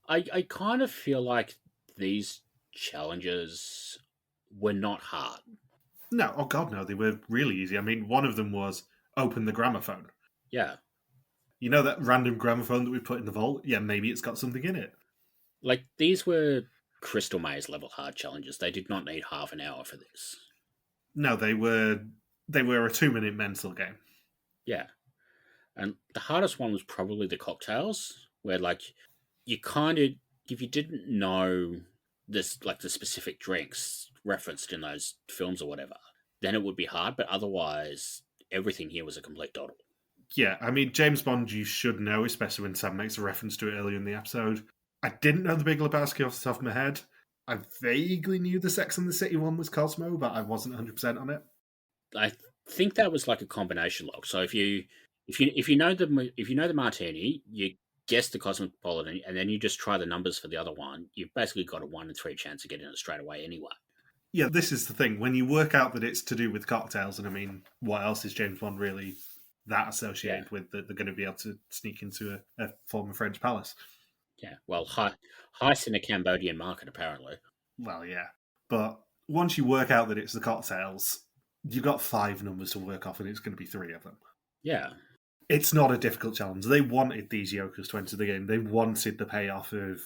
I kind of feel like these challenges were not hard. No, oh god, no, they were really easy. I mean, one of them was open the gramophone. Yeah. You know that random gramophone that we put in the vault? Yeah, maybe it's got something in it. Like, these were Crystal Maze level hard challenges. They did not need half an hour for this. No, they were a 2-minute mental game. Yeah. And the hardest one was probably the cocktails, where, like, you kind of, if you didn't know this, like, the specific drinks referenced in those films or whatever, then it would be hard, but otherwise, everything here was a complete doddle. Yeah, I mean, James Bond you should know, especially when Sam makes a reference to it earlier in the episode. I didn't know the Big Lebowski off the top of my head. I vaguely knew the Sex and the City one was Cosmo, but I wasn't 100% on it. I think that was like a combination log. So if you know the martini, you guess the Cosmopolitan, and then you just try the numbers for the other one, you've basically got a 1 in 3 chance of getting it straight away anyway. Yeah, this is the thing. When you work out that it's to do with cocktails, and I mean, what else is James Bond really that associated with that they're going to be able to sneak into a former French palace? Yeah, well, heist in a Cambodian market, apparently. Well, yeah. But once you work out that it's the cocktails, you've got 5 numbers to work off, and it's going to be 3 of them. Yeah. It's not a difficult challenge. They wanted these Yokers to enter the game. They wanted the payoff of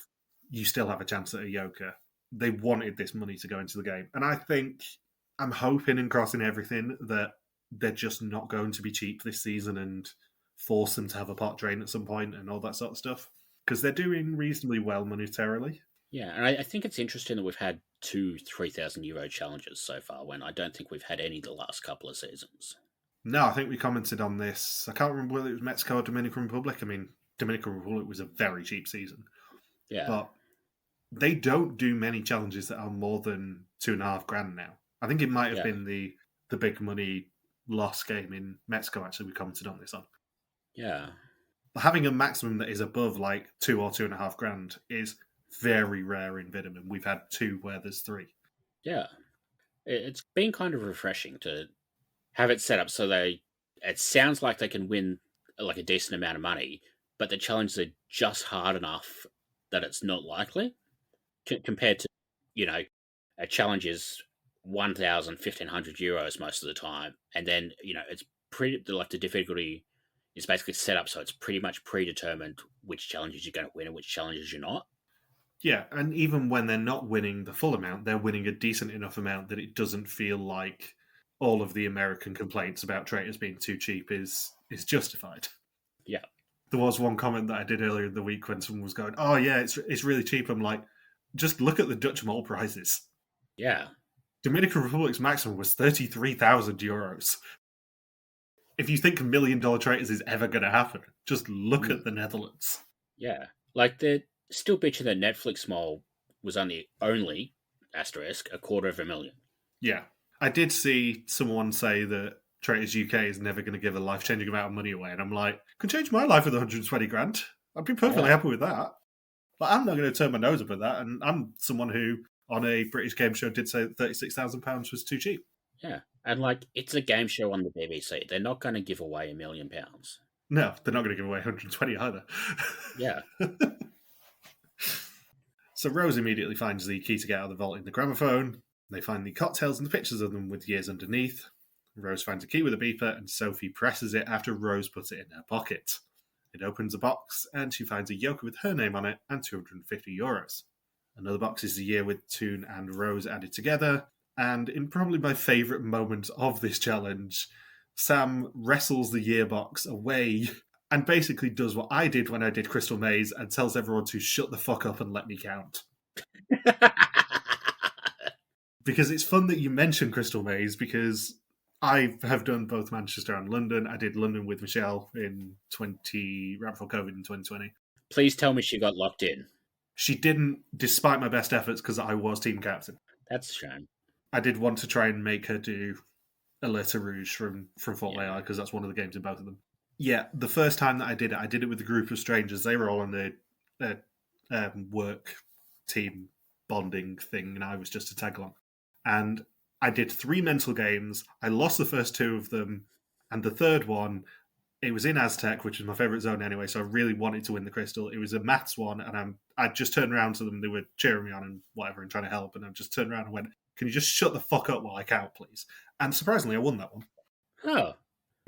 you still have a chance at a Yoker. They wanted this money to go into the game. And I think I'm hoping and crossing everything that they're just not going to be cheap this season and force them to have a pot drain at some point and all that sort of stuff. Because they're doing reasonably well monetarily. Yeah, and I think it's interesting that we've had 2 €3,000 challenges so far, when I don't think we've had any the last couple of seasons. No, I think we commented on this. I can't remember whether it was Mexico or Dominican Republic. I mean, Dominican Republic was a very cheap season. Yeah. But they don't do many challenges that are more than $2,500 now. I think it might have been the big money loss game in Mexico, actually, we commented on this on. Yeah. Having a maximum that is above like $2,000 or $2,500 is very rare in Vitamin. We've had 2 where there's 3. Yeah. It's been kind of refreshing to have it set up so it sounds like they can win like a decent amount of money, but the challenges are just hard enough that it's not likely compared to, a challenge is 1,000, 1,500 euros most of the time. And then, it's pretty, like, the difficulty is basically set up so it's pretty much predetermined which challenges you're going to win and which challenges you're not. Yeah, and even when they're not winning the full amount, they're winning a decent enough amount that it doesn't feel like all of the American complaints about traitors being too cheap is justified. Yeah. There was one comment that I did earlier in the week when someone was going, oh yeah, it's really cheap. I'm like, just look at the Dutch malt prices. Yeah. Dominican Republic's maximum was 33,000 euros. If you think $1 million traitors is ever going to happen, just look at the Netherlands. Yeah. Like, they're still bitching that Netflix mole was only asterisk, $250,000. Yeah. I did see someone say that Traitors UK is never going to give a life-changing amount of money away, and I'm like, could change my life with 120 grand. I'd be perfectly happy with that. But I'm not going to turn my nose up at that, and I'm someone who, on a British game show, did say that £36,000 was too cheap. Yeah, and like, it's a game show on the BBC. They're not going to give away £1 million. No, they're not going to give away 120 either. Yeah. So Rose immediately finds the key to get out of the vault in the gramophone. They find the cocktails and the pictures of them with years underneath. Rose finds a key with a beeper, and Sophie presses it after Rose puts it in her pocket. It opens a box, and she finds a Yoker with her name on it and €250. Another box is the year with Teun and Rose added together, and in probably my favourite moment of this challenge, Sam wrestles the year box away and basically does what I did when I did Crystal Maze and tells everyone to shut the fuck up and let me count. Because it's fun that you mention Crystal Maze, because I have done both Manchester and London. I did London with Michelle right before COVID in 2020. Please tell me she got locked in. She didn't, despite my best efforts, because I was team captain. That's a shame. I did want to try and make her do Alerte Rouge from Fort AI, because that's one of the games in both of them. Yeah, the first time that I did it with a group of strangers. They were all on the work team bonding thing, and I was just a tag along. And I did 3 mental games. I lost the first 2 of them, and the third one, it was in Aztec, which is my favourite zone anyway, so I really wanted to win the crystal. It was a maths one, and I just turned around to them. They were cheering me on and whatever and trying to help, and I just turned around and went, "Can you just shut the fuck up while I count, please?" And surprisingly, I won that one. Oh.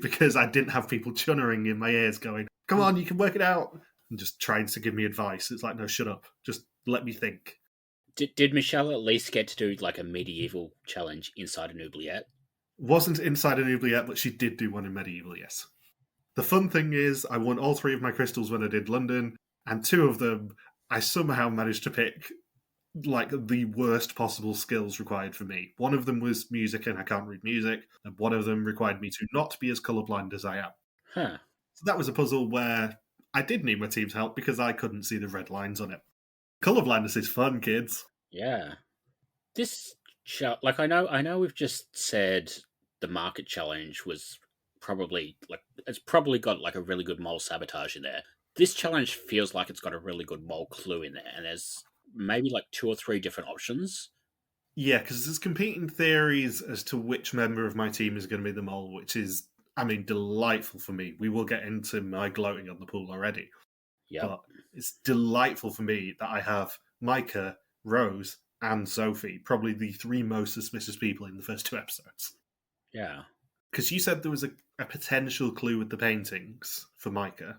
Because I didn't have people chunnering in my ears going, "Come on, you can work it out," and just trying to give me advice. It's like, no, shut up. Just let me think. Did Michelle at least get to do like a medieval challenge inside an oubliette? Wasn't inside an oubliette, but she did do one in medieval, yes. The fun thing is, I won all 3 of my crystals when I did London, and 2 of them, I somehow managed to pick like the worst possible skills required for me. One of them was music, and I can't read music, and one of them required me to not be as colourblind as I am. Huh. So that was a puzzle where I did need my team's help because I couldn't see the red lines on it. Colourblindness is fun, kids. Yeah. This like I know we've just said the market challenge was probably like it's probably got like a really good mole sabotage in there. This challenge feels like it's got a really good mole clue in there, and there's maybe like 2 or 3 different options. Yeah, because there's competing theories as to which member of my team is going to be the mole, which is, I mean, delightful for me. We will get into my gloating on the pool already. Yeah. But it's delightful for me that I have Micah, Rose, and Sophie, probably the 3 most suspicious people in the first 2 episodes. Yeah. Because you said there was a potential clue with the paintings for Micah.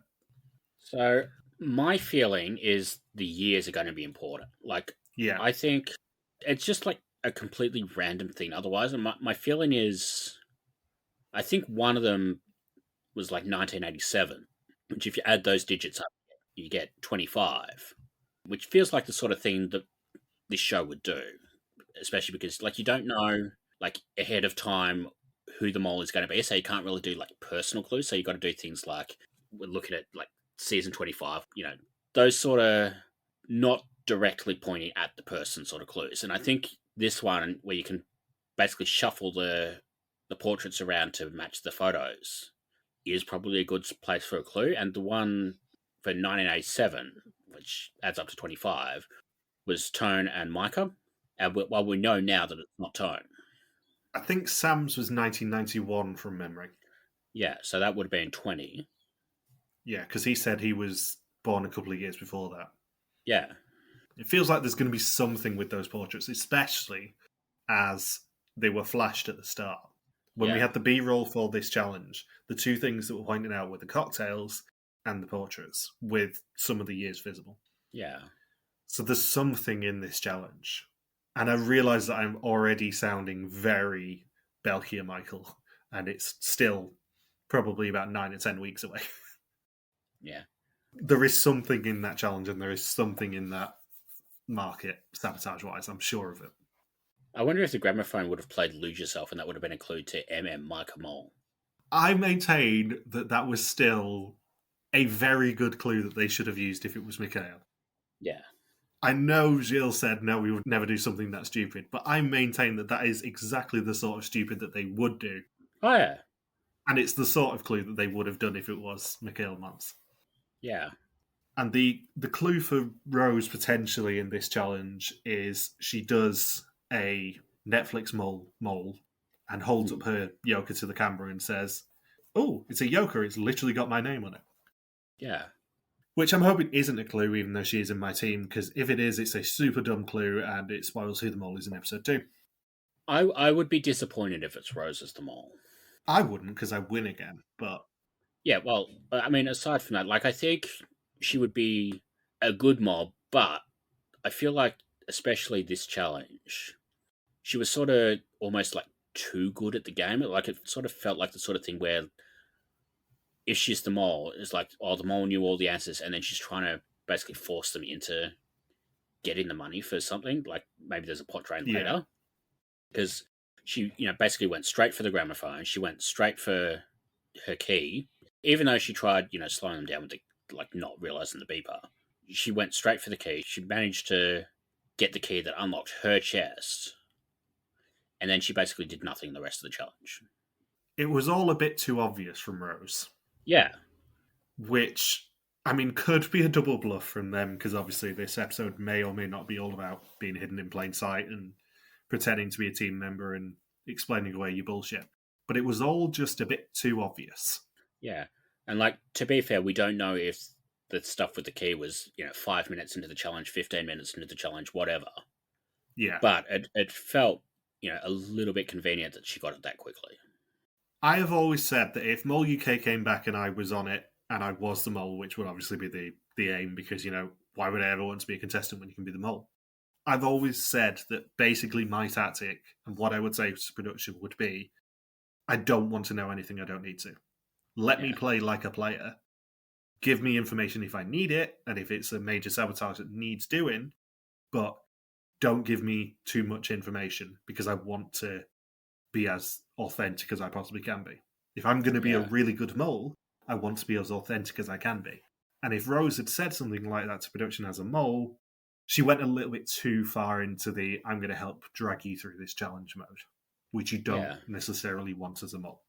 So my feeling is the years are going to be important. Like, Yeah. I think it's just like a completely random thing otherwise. And my feeling is, I think one of them was like 1987, which if you add those digits up, you get 25, which feels like the sort of thing that this show would do, especially because like you don't know like ahead of time who the mole is going to be, so you can't really do like personal clues. So you got to do things like we're looking at like season 25, those sort of not directly pointing at the person sort of clues. And I think this one where you can basically shuffle the portraits around to match the photos is probably a good place for a clue. And the one for 1987, which adds up to 25, was Teun and Micah. And well, we know now that it's not Teun. I think Sam's was 1991 from memory. Yeah, so that would have been 20. Yeah, because he said he was born a couple of years before that. Yeah. It feels like there's going to be something with those portraits, especially as they were flashed at the start. When we had the B-roll for this challenge, the 2 things that were pointed out were the cocktails and the portraits, with some of the years visible. Yeah. So there's something in this challenge. And I realise that I'm already sounding very Belkia Michael, and it's still probably about 9 or 10 weeks away. Yeah. There is something in that challenge, and there is something in that market, sabotage-wise. I'm sure of it. I wonder if the gramophone would have played Lose Yourself, and that would have been a clue to MM Micah Mole. I maintain that was still a very good clue that they should have used if it was Mikhail. Yeah. I know Gilles said, no, we would never do something that stupid, but I maintain that is exactly the sort of stupid that they would do. Oh, yeah. And it's the sort of clue that they would have done if it was Mikhail Mons. Yeah. And the clue for Rose potentially in this challenge is she does a Netflix mole and holds up her yoker to the camera and says, "Oh, it's a yoker. It's literally got my name on it." Yeah. Which I'm hoping isn't a clue, even though she is in my team, because if it is, it's a super dumb clue and it spoils who the mole is in episode 2. I would be disappointed if it's Rose as the mole. I wouldn't, because I win again, but... Yeah, well, I mean, aside from that, like, I think she would be a good mole, but I feel like, especially this challenge, she was sort of almost, like, too good at the game. Like, it sort of felt like the sort of thing where if she's the mole, it's like, oh, the mole knew all the answers, and then she's trying to basically force them into getting the money for something. Like, maybe there's a plot drain later. Because she, basically went straight for the gramophone. She went straight for her key. Even though she tried, slowing them down with the, like, not realizing the beeper. She went straight for the key. She managed to get the key that unlocked her chest. And then she basically did nothing the rest of the challenge. It was all a bit too obvious from Rose. Yeah. Which, I mean, could be a double bluff from them, because obviously this episode may or may not be all about being hidden in plain sight and pretending to be a team member and explaining away your bullshit. But it was all just a bit too obvious. Yeah. And, like, to be fair, we don't know if the stuff with the key was, 5 minutes into the challenge, 15 minutes into the challenge, whatever. Yeah. But it felt, a little bit convenient that she got it that quickly. I have always said that if Mole UK came back and I was on it, and I was the mole, which would obviously be the aim, because, why would I ever want to be a contestant when you can be the mole? I've always said that basically my tactic, and what I would say to production would be, I don't want to know anything I don't need to. Let me play like a player. Give me information if I need it, and if it's a major sabotage that needs doing, but don't give me too much information, because I want to be as authentic as I possibly can be. If I'm going to be a really good mole, I want to be as authentic as I can be. And if Rose had said something like that to production as a mole, she went a little bit too far into the I'm going to help drag you through this challenge mode, which you don't necessarily want as a mole.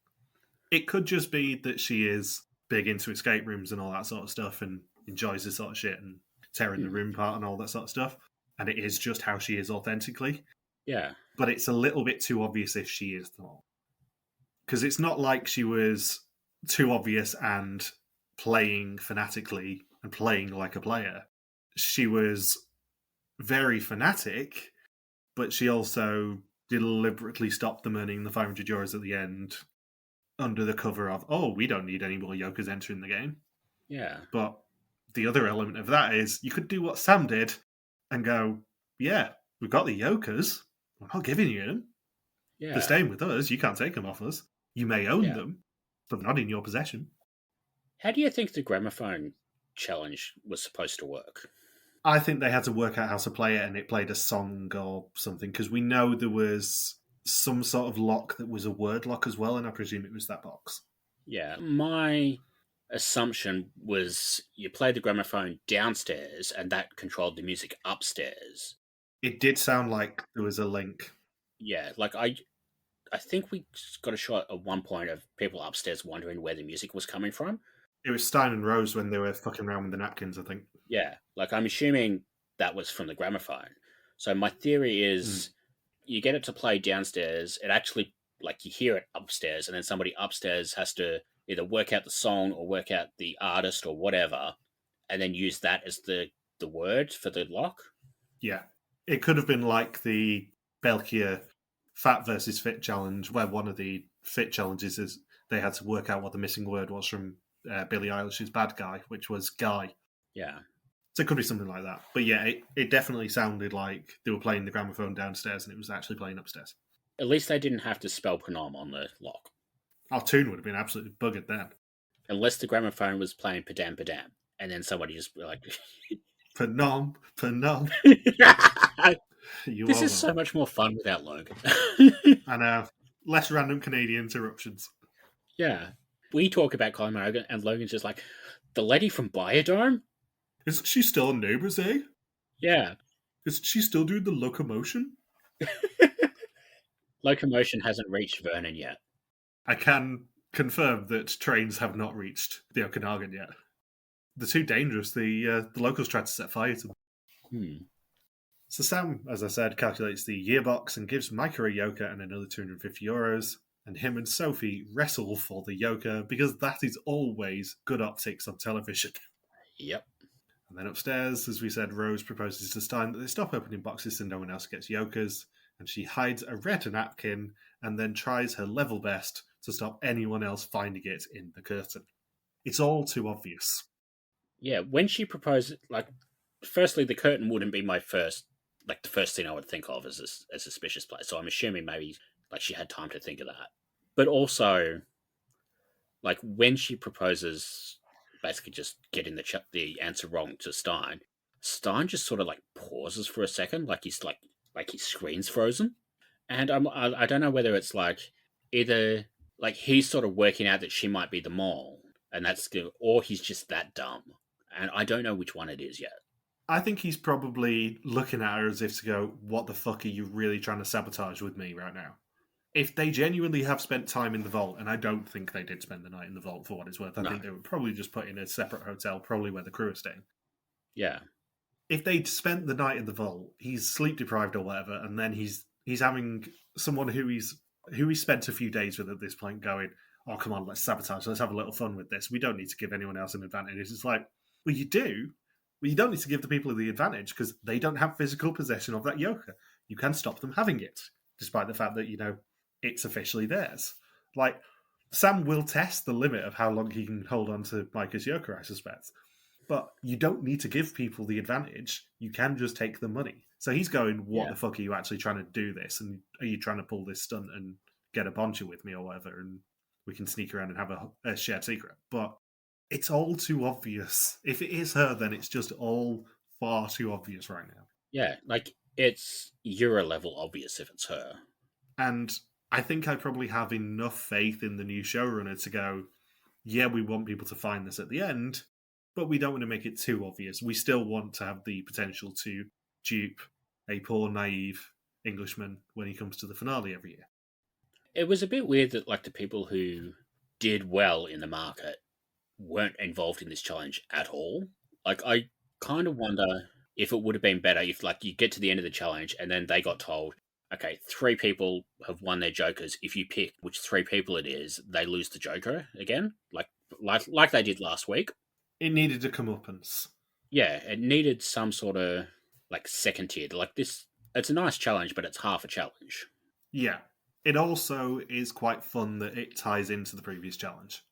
It could just be that she is big into escape rooms and all that sort of stuff and enjoys this sort of shit and tearing the room apart and all that sort of stuff. And it is just how she is authentically. Yeah. But it's a little bit too obvious if she is the mole. Because it's not like she was too obvious and playing fanatically and playing like a player. She was very fanatic, but she also deliberately stopped them earning the 500 euros at the end under the cover of, we don't need any more Yokers entering the game. Yeah. But the other element of that is you could do what Sam did and go, yeah, we've got the Yokers. We're not giving you them. Yeah. They're staying with us. You can't take them off us. You may own them, but they're not in your possession. How do you think the gramophone challenge was supposed to work? I think they had to work out how to play it, and it played a song or something, because we know there was some sort of lock that was a word lock as well, and I presume it was that box. Yeah, my assumption was you played the gramophone downstairs, and that controlled the music upstairs. It did sound like there was a link. Yeah, like I think we got a shot at one point of people upstairs wondering where the music was coming from. It was Stein and Rose when they were fucking around with the napkins, I think. Yeah, like I'm assuming that was from the gramophone. So my theory is you get it to play downstairs, it actually, like you hear it upstairs, and then somebody upstairs has to either work out the song or work out the artist or whatever, and then use that as the word for the lock. Yeah. It could have been like the Belkia Fat versus Fit challenge, where one of the Fit challenges is they had to work out what the missing word was from Billie Eilish's Bad Guy, which was guy. Yeah. So it could be something like that. But yeah, it definitely sounded like they were playing the gramophone downstairs and it was actually playing upstairs. At least they didn't have to spell Panam on the lock. Our Teun would have been absolutely buggered then. Unless the gramophone was playing Padam Padam, and then somebody just be like... Panam. This is so much more fun without Logan. And less random Canadian interruptions. Yeah. We talk about Colin Logan, and Logan's just like, the lady from Biodome? Isn't she still on Neighbours, eh? Yeah. Isn't she still doing the locomotion? Locomotion hasn't reached Vernon yet. I can confirm that trains have not reached the Okanagan yet. They're too dangerous. The locals tried to set fire to them. So Sam, as I said, calculates the yearbox and gives Micah a yoker and another 250 euros. And him and Sophie wrestle for the yoker because that is always good optics on television. Yep. And then upstairs, as we said, Rose proposes to Stein that they stop opening boxes so no one else gets yokers. And she hides a red napkin and then tries her level best to stop anyone else finding it in the curtain. It's all too obvious. Yeah, when she proposed, like, firstly, the curtain wouldn't be the first thing I would think of as a suspicious place. So I'm assuming maybe, like, she had time to think of that. But also, like, when she proposes, basically just getting the answer wrong to Stein just sort of, like, pauses for a second, like his screen's frozen. And I don't know whether it's, like, either, like, he's sort of working out that she might be the mole, and that's good, or he's just that dumb. And I don't know which one it is yet. I think he's probably looking at her as if to go, what the fuck are you really trying to sabotage with me right now? if they genuinely have spent time in the vault, and I don't think they did spend the night in the vault for what it's worth, I think they were probably just put in a separate hotel, probably where the crew are staying. Yeah. If they'd spent the night in the vault, he's sleep deprived or whatever, and then he's having someone who he's spent a few days with at this point going, oh, come on, let's sabotage, let's have a little fun with this. We don't need to give anyone else an advantage. It's like, well, you do. Well, you don't need to give the people the advantage because they don't have physical possession of that yoker. You can stop them having it, despite the fact that, it's officially theirs. Like, Sam will test the limit of how long he can hold on to Micah's yoker, I suspect. But you don't need to give people the advantage. You can just take the money. So he's going, what the fuck are you actually trying to do this? And are you trying to pull this stunt and get a boncher with me or whatever? And we can sneak around and have a shared secret. But it's all too obvious. If it is her, then it's just all far too obvious right now. Yeah, like, it's Euro level obvious if it's her. And I think I probably have enough faith in the new showrunner to go, yeah, we want people to find this at the end, but we don't want to make it too obvious. We still want to have the potential to dupe a poor, naive Englishman when he comes to the finale every year. It was a bit weird that, like, the people who did well in the market weren't involved in this challenge at all. Like, I kind of wonder if it would have been better if, like, you get to the end of the challenge and then they got told, okay, 3 people have won their jokers. If you pick which 3 people it is, they lose the joker again, like they did last week. It needed a comeuppance. Yeah, it needed some sort of, like, second tier. Like, this, it's a nice challenge, but it's half a challenge. Yeah. It also is quite fun that it ties into the previous challenge.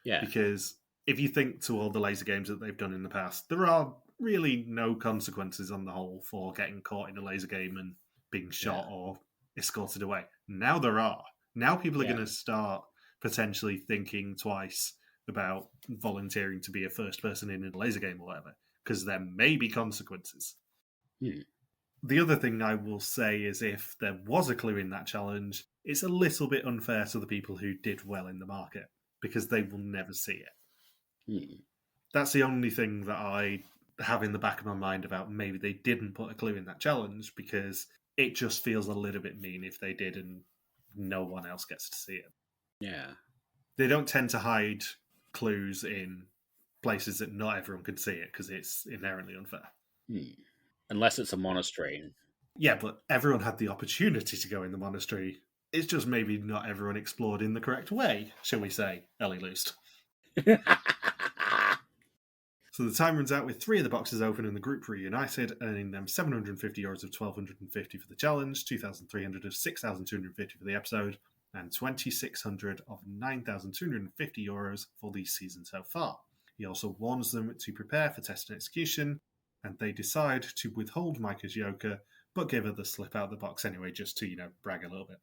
Yeah. Because if you think to all the laser games that they've done in the past, there are really no consequences on the whole for getting caught in a laser game and being shot or escorted away. Now there are. Now people are going to start potentially thinking twice about volunteering to be a first person in a laser game or whatever, because there may be consequences. The other thing I will say is if there was a clue in that challenge, it's a little bit unfair to the people who did well in the market, because they will never see it. That's the only thing that I have in the back of my mind about maybe they didn't put a clue in that challenge, because it just feels a little bit mean if they did and no one else gets to see it. Yeah. They don't tend to hide clues in places that not everyone can see it, because it's inherently unfair. Unless it's a monastery. Yeah, but everyone had the opportunity to go in the monastery. It's just maybe not everyone explored in the correct way, shall we say, Ellie Loost. So the time runs out with 3 of the boxes open and the group reunited, earning them €750 of 1,250 for the challenge, 2,300 of 6,250 for the episode, and 2,600 of 9,250 euros for the season so far. He also warns them to prepare for test and execution, and they decide to withhold Micah's yoker, but give her the slip out of the box anyway, just to, brag a little bit.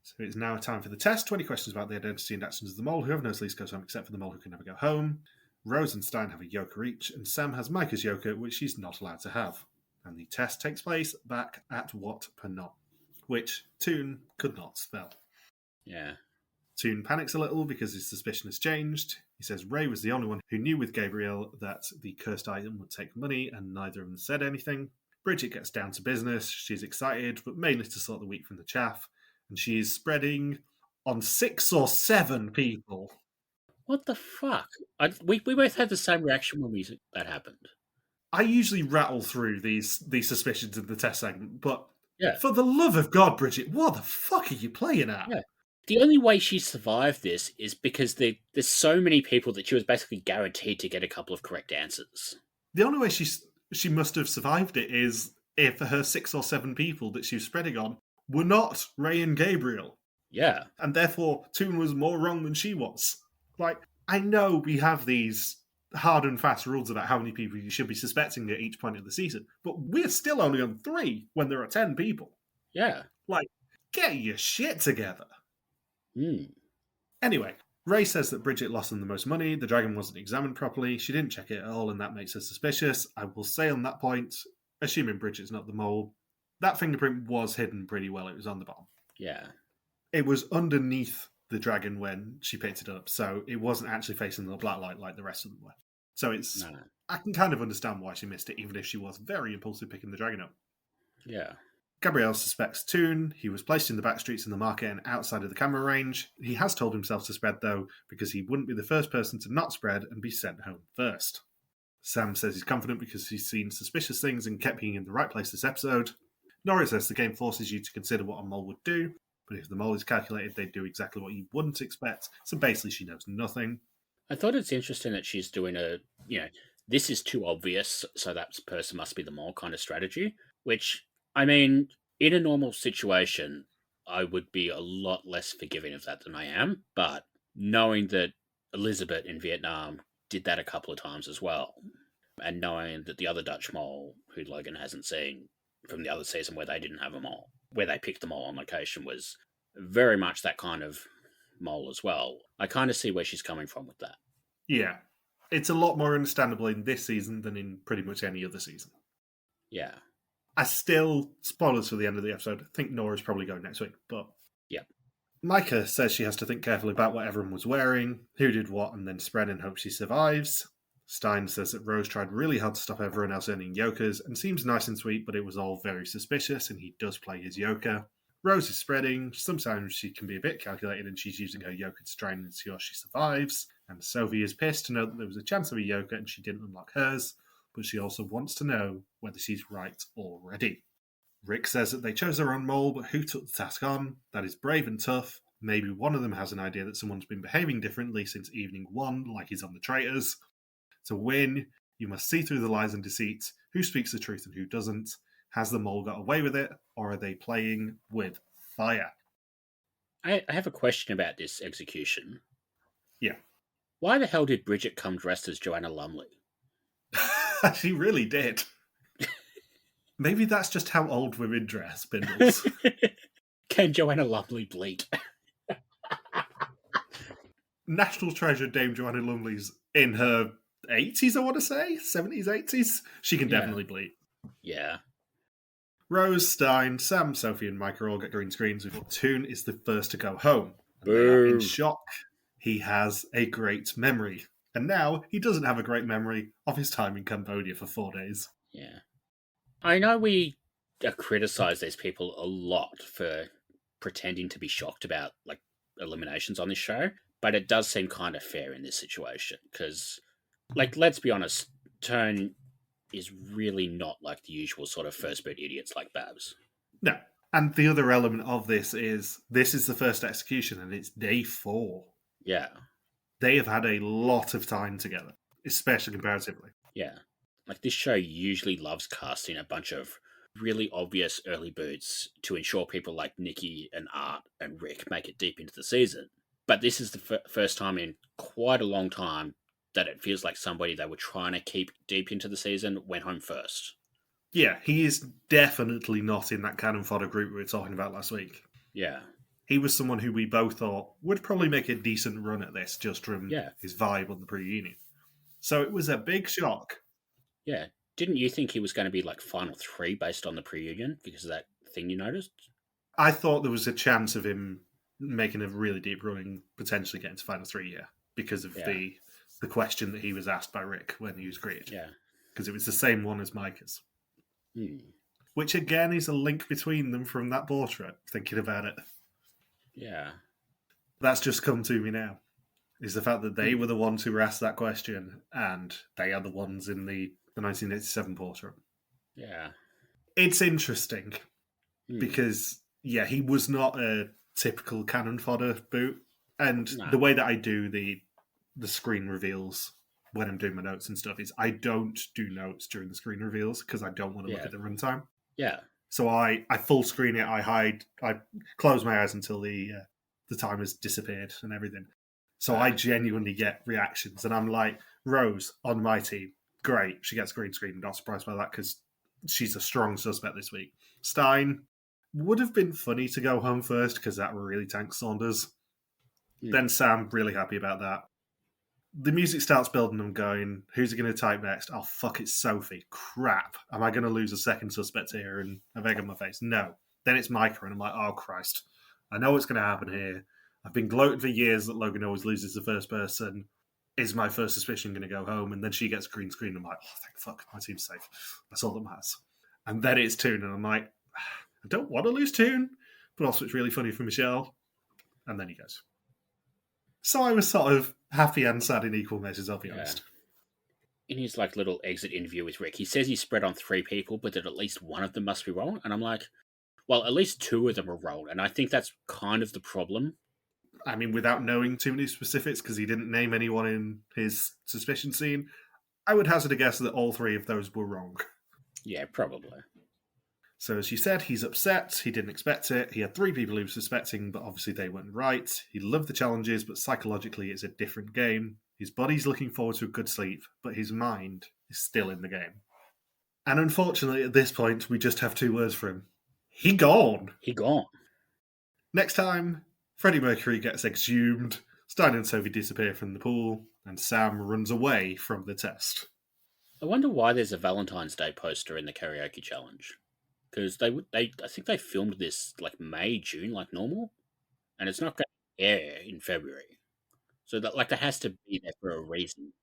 So it's now time for the test. 20 questions about the identity and actions of the mole, who have no sleeves goes home except for the mole who can never go home. Roos and Stein have a yoker each, and Sam has Micah's yoker, which she's not allowed to have. And the test takes place back at Wat Penot, which Teun could not spell. Yeah. Teun panics a little because his suspicion has changed. He says Ray was the only one who knew with Gabriel that the cursed item would take money, and neither of them said anything. Bridget gets down to business. She's excited, but mainly to sort the wheat from the chaff, and she is spreading on 6 or 7 people. What the fuck? We both had the same reaction when that happened. I usually rattle through these suspicions in the test segment, but Yeah. for the love of God, Bridget, what the fuck are you playing at? Yeah. The only way she survived this is because there's so many people that she was basically guaranteed to get a couple of correct answers. The only way she must have survived it is if her 6 or 7 people that she was spreading on were not Ray and Gabriel. Yeah. And therefore, Teun was more wrong than she was. Like, I know we have these hard and fast rules about how many people you should be suspecting at each point of the season, but we're still only on 3 when there are 10 people. Yeah. Like, get your shit together. Mm. Anyway, Ray says that Bridget lost them the most money, the dragon wasn't examined properly, she didn't check it at all, and that makes her suspicious. I will say on that point, assuming Bridget's not the mole, that fingerprint was hidden pretty well. It was on the bottom. Yeah. It was underneath the dragon when she picked it up, so it wasn't actually facing the black light like the rest of them were. So it's... No. I can kind of understand why she missed it, even if she was very impulsive picking the dragon up. Yeah. Gabrielle suspects Teun. He was placed in the back streets in the market and outside of the camera range. He has told himself to spread, though, because he wouldn't be the first person to not spread and be sent home first. Sam says he's confident because he's seen suspicious things and kept being in the right place this episode. Nora says the game forces you to consider what a mole would do, but if the mole is calculated, they'd do exactly what you wouldn't expect, so basically she knows nothing. I thought it's interesting that she's doing this is too obvious, so that person must be the mole kind of strategy, which, I mean, in a normal situation, I would be a lot less forgiving of that than I am, but knowing that Elizabeth in Vietnam did that a couple of times as well, and knowing that the other Dutch mole, who Logan hasn't seen from the other season where they didn't have a mole, where they picked the mole on location, was very much that kind of mole as well. I kind of see where she's coming from with that. Yeah. It's a lot more understandable in this season than in pretty much any other season. Yeah. I still, spoilers for the end of the episode, I think Nora's probably going next week, but... Yep. Micah says she has to think carefully about what everyone was wearing, who did what, and then spread and hope she survives. Stein says that Rose tried really hard to stop everyone else earning yokers, and seems nice and sweet, but it was all very suspicious, and he does play his yoker. Rose is spreading, sometimes she can be a bit calculated, and she's using her yoker to try and ensure she survives. And Sophie is pissed to know that there was a chance of a yoker and she didn't unlock hers, but she also wants to know whether she's right already. Rick says that they chose their own mole, but who took the task on? That is brave and tough. Maybe one of them has an idea that someone's been behaving differently since evening one, like he's on the traitors. To win, you must see through the lies and deceit, who speaks the truth and who doesn't. Has the mole got away with it, or are they playing with fire? I have a question about this execution. Yeah. Why the hell did Bridget come dressed as Joanna Lumley? She really did. Maybe that's just how old women dress, Bindles. Can Joanna Lumley bleat? National treasure Dame Joanna Lumley's in her 80s, I want to say? 70s, 80s? She can definitely bleat. Yeah. Rose, Stein, Sam, Sophie, and Micah all get green screens before Teun is the first to go home. And they are in shock. He has a great memory. And now he doesn't have a great memory of his time in Cambodia for 4 days. Yeah. I know we criticize these people a lot for pretending to be shocked about eliminations on this show, but it does seem kind of fair in this situation because, let's be honest, Teun is really not like the usual sort of first boot idiots like Babs. No. And the other element of this is the first execution and it's day 4. Yeah. They have had a lot of time together, especially comparatively. Yeah. This show usually loves casting a bunch of really obvious early boots to ensure people like Nikki and Art and Rick make it deep into the season. But this is the first time in quite a long time that it feels like somebody they were trying to keep deep into the season went home first. Yeah, he is definitely not in that cannon fodder group we were talking about last week. Yeah. He was someone who we both thought would probably make a decent run at this just from his vibe on the pre-union. So it was a big shock. Yeah. Didn't you think he was going to be final 3 based on the pre-union because of that thing you noticed? I thought there was a chance of him making a really deep run and potentially getting to final 3, because of the question that he was asked by Rick when he was created. Yeah. Because it was the same one as Micah's. Hmm. Which again is a link between them from that portrait, thinking about it. Yeah. That's just come to me now. Is the fact that they were the ones who were asked that question and they are the ones in the 1987 portrait. Yeah. It's interesting because, he was not a typical cannon fodder boot. And the way that I do the screen reveals when I'm doing my notes and stuff is I don't do notes during the screen reveals because I don't want to look at the runtime. Yeah. So I full screen it, I close my eyes until the time has disappeared and everything. So I genuinely get reactions and I'm like, Rose on my team, great, she gets green screen, not surprised by that because she's a strong suspect this week. Stein would have been funny to go home first because that really tanks Saunders. Then Sam, really happy about that. The music starts building. I'm going, who's it going to type next? Oh, fuck, it's Sophie. Crap. Am I going to lose a second suspect here and have egg on my face? No. Then it's Micah, and I'm like, oh, Christ. I know what's going to happen here. I've been gloating for years that Logan always loses the first person. Is my first suspicion going to go home? And then she gets a green screen. I'm like, oh, thank fuck, my team's safe. That's all that matters. And then it's Teun, and I'm like, I don't want to lose Teun, but also it's really funny for Michelle. And then he goes. So I was sort of happy and sad in equal measures, I'll be honest. In his like little exit interview with Rick, he says he's spread on 3 people, but that at least one of them must be wrong. And I'm like, well, at least 2 of them are wrong. And I think that's kind of the problem. I mean, without knowing too many specifics, because he didn't name anyone in his suspicion scene, I would hazard a guess that all 3 of those were wrong. Yeah, probably. So as you said, he's upset. He didn't expect it. He had 3 people he was suspecting, but obviously they weren't right. He loved the challenges, but psychologically it's a different game. His body's looking forward to a good sleep, but his mind is still in the game. And unfortunately, at this point, we just have 2 words for him. He gone. He gone. Next time, Freddie Mercury gets exhumed, Stein and Sophie disappear from the pool, and Sam runs away from the test. I wonder why there's a Valentine's Day poster in the karaoke challenge. Because I think they filmed this like May, June, like normal, and it's not going to air in February. So that like that has to be there for a reason.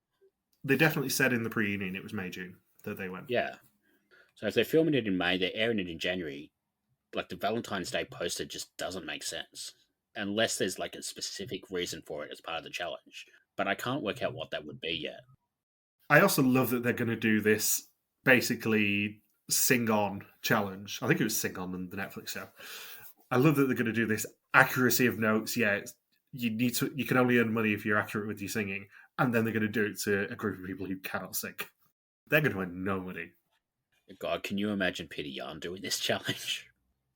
They definitely said in the pre-union it was May, June that they went. Yeah. So if they're filming it in May, they're airing it in January. Like the Valentine's Day poster just doesn't make sense unless there's like a specific reason for it as part of the challenge. But I can't work out what that would be yet. I also love that they're going to do this basically sing-on challenge. I think it was sing-on in the Netflix show. I love that they're going to do this accuracy of notes. Yeah, you can only earn money if you're accurate with your singing, and then they're going to do it to a group of people who cannot sing. They're going to earn no money. God, can you imagine Peter Yan doing this challenge?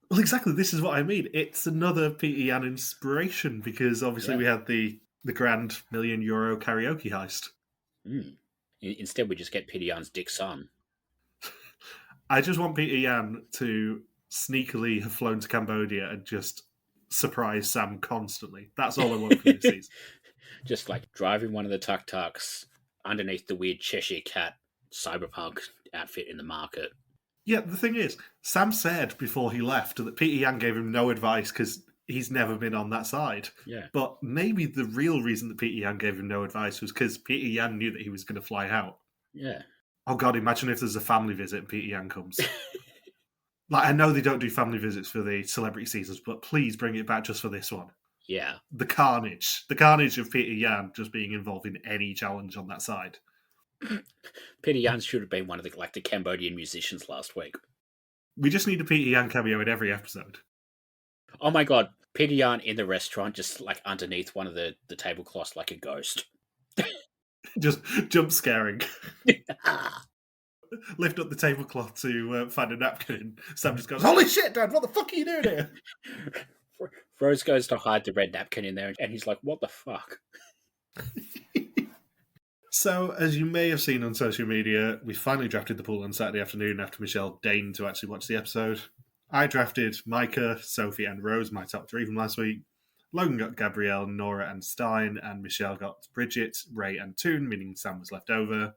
Well, exactly. This is what I mean. It's another Peter Yan inspiration because obviously we had the grand €1 million karaoke heist. Instead, we just get Peter Yan's dick son. I just want Peter Yan to sneakily have flown to Cambodia and just surprise Sam constantly. That's all I want for this season. Just like driving one of the tuk-tuks underneath the weird Cheshire Cat cyberpunk outfit in the market. Yeah, the thing is, Sam said before he left that Peter Yan gave him no advice because he's never been on that side. Yeah. But maybe the real reason that Peter Yan gave him no advice was because Peter Yan knew that he was going to fly out. Yeah. Oh God, imagine if there's a family visit and Peter Yan comes. Like, I know they don't do family visits for the celebrity seasons, but please bring it back just for this one. Yeah. The carnage of Peter Yan just being involved in any challenge on that side. Peter Yan should have been one of the Cambodian musicians last week. We just need a Peter Yan cameo in every episode. Oh my God, Peter Yan in the restaurant, just like underneath one of the tablecloths like a ghost. Just jump scaring. Lift up the tablecloth to find a napkin. Sam just goes, "Holy shit, Dad, what the fuck are you doing here?" Rose goes to hide the red napkin in there, and he's like, "What the fuck?" So, as you may have seen on social media, we finally drafted the pool on Saturday afternoon after Michelle deigned to actually watch the episode. I drafted Micah, Sophie, and Rose, my top 3 from last week. Logan got Gabrielle, Nora, and Stein, and Michelle got Bridget, Ray, and Teun, meaning Sam was left over.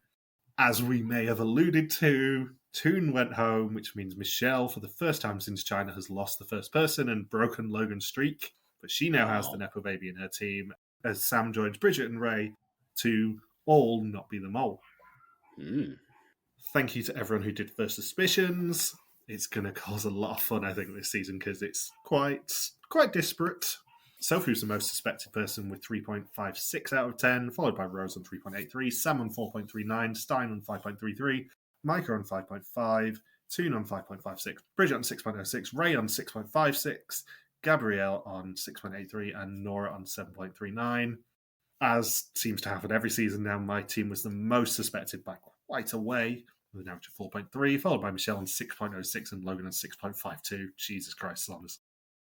As we may have alluded to, Teun went home, which means Michelle, for the first time since China, has lost the first person and broken Logan's streak. But she now has the Nepo baby in her team, as Sam joins Bridget and Ray to all not be the mole. Thank you to everyone who did First Suspicions. It's going to cause a lot of fun, I think, this season, because it's quite disparate. Sophie was the most suspected person with 3.56 out of 10, followed by Rose on 3.83, Sam on 4.39, Stein on 5.33, Micah on 5.5, Teun on 5.56, Bridget on 6.06, Ray on 6.56, Gabrielle on 6.83, and Nora on 7.39. As seems to happen every season now, my team was the most suspected by quite a way, with an average of 4.3, followed by Michelle on 6.06 and Logan on 6.52. Jesus Christ, Saunders.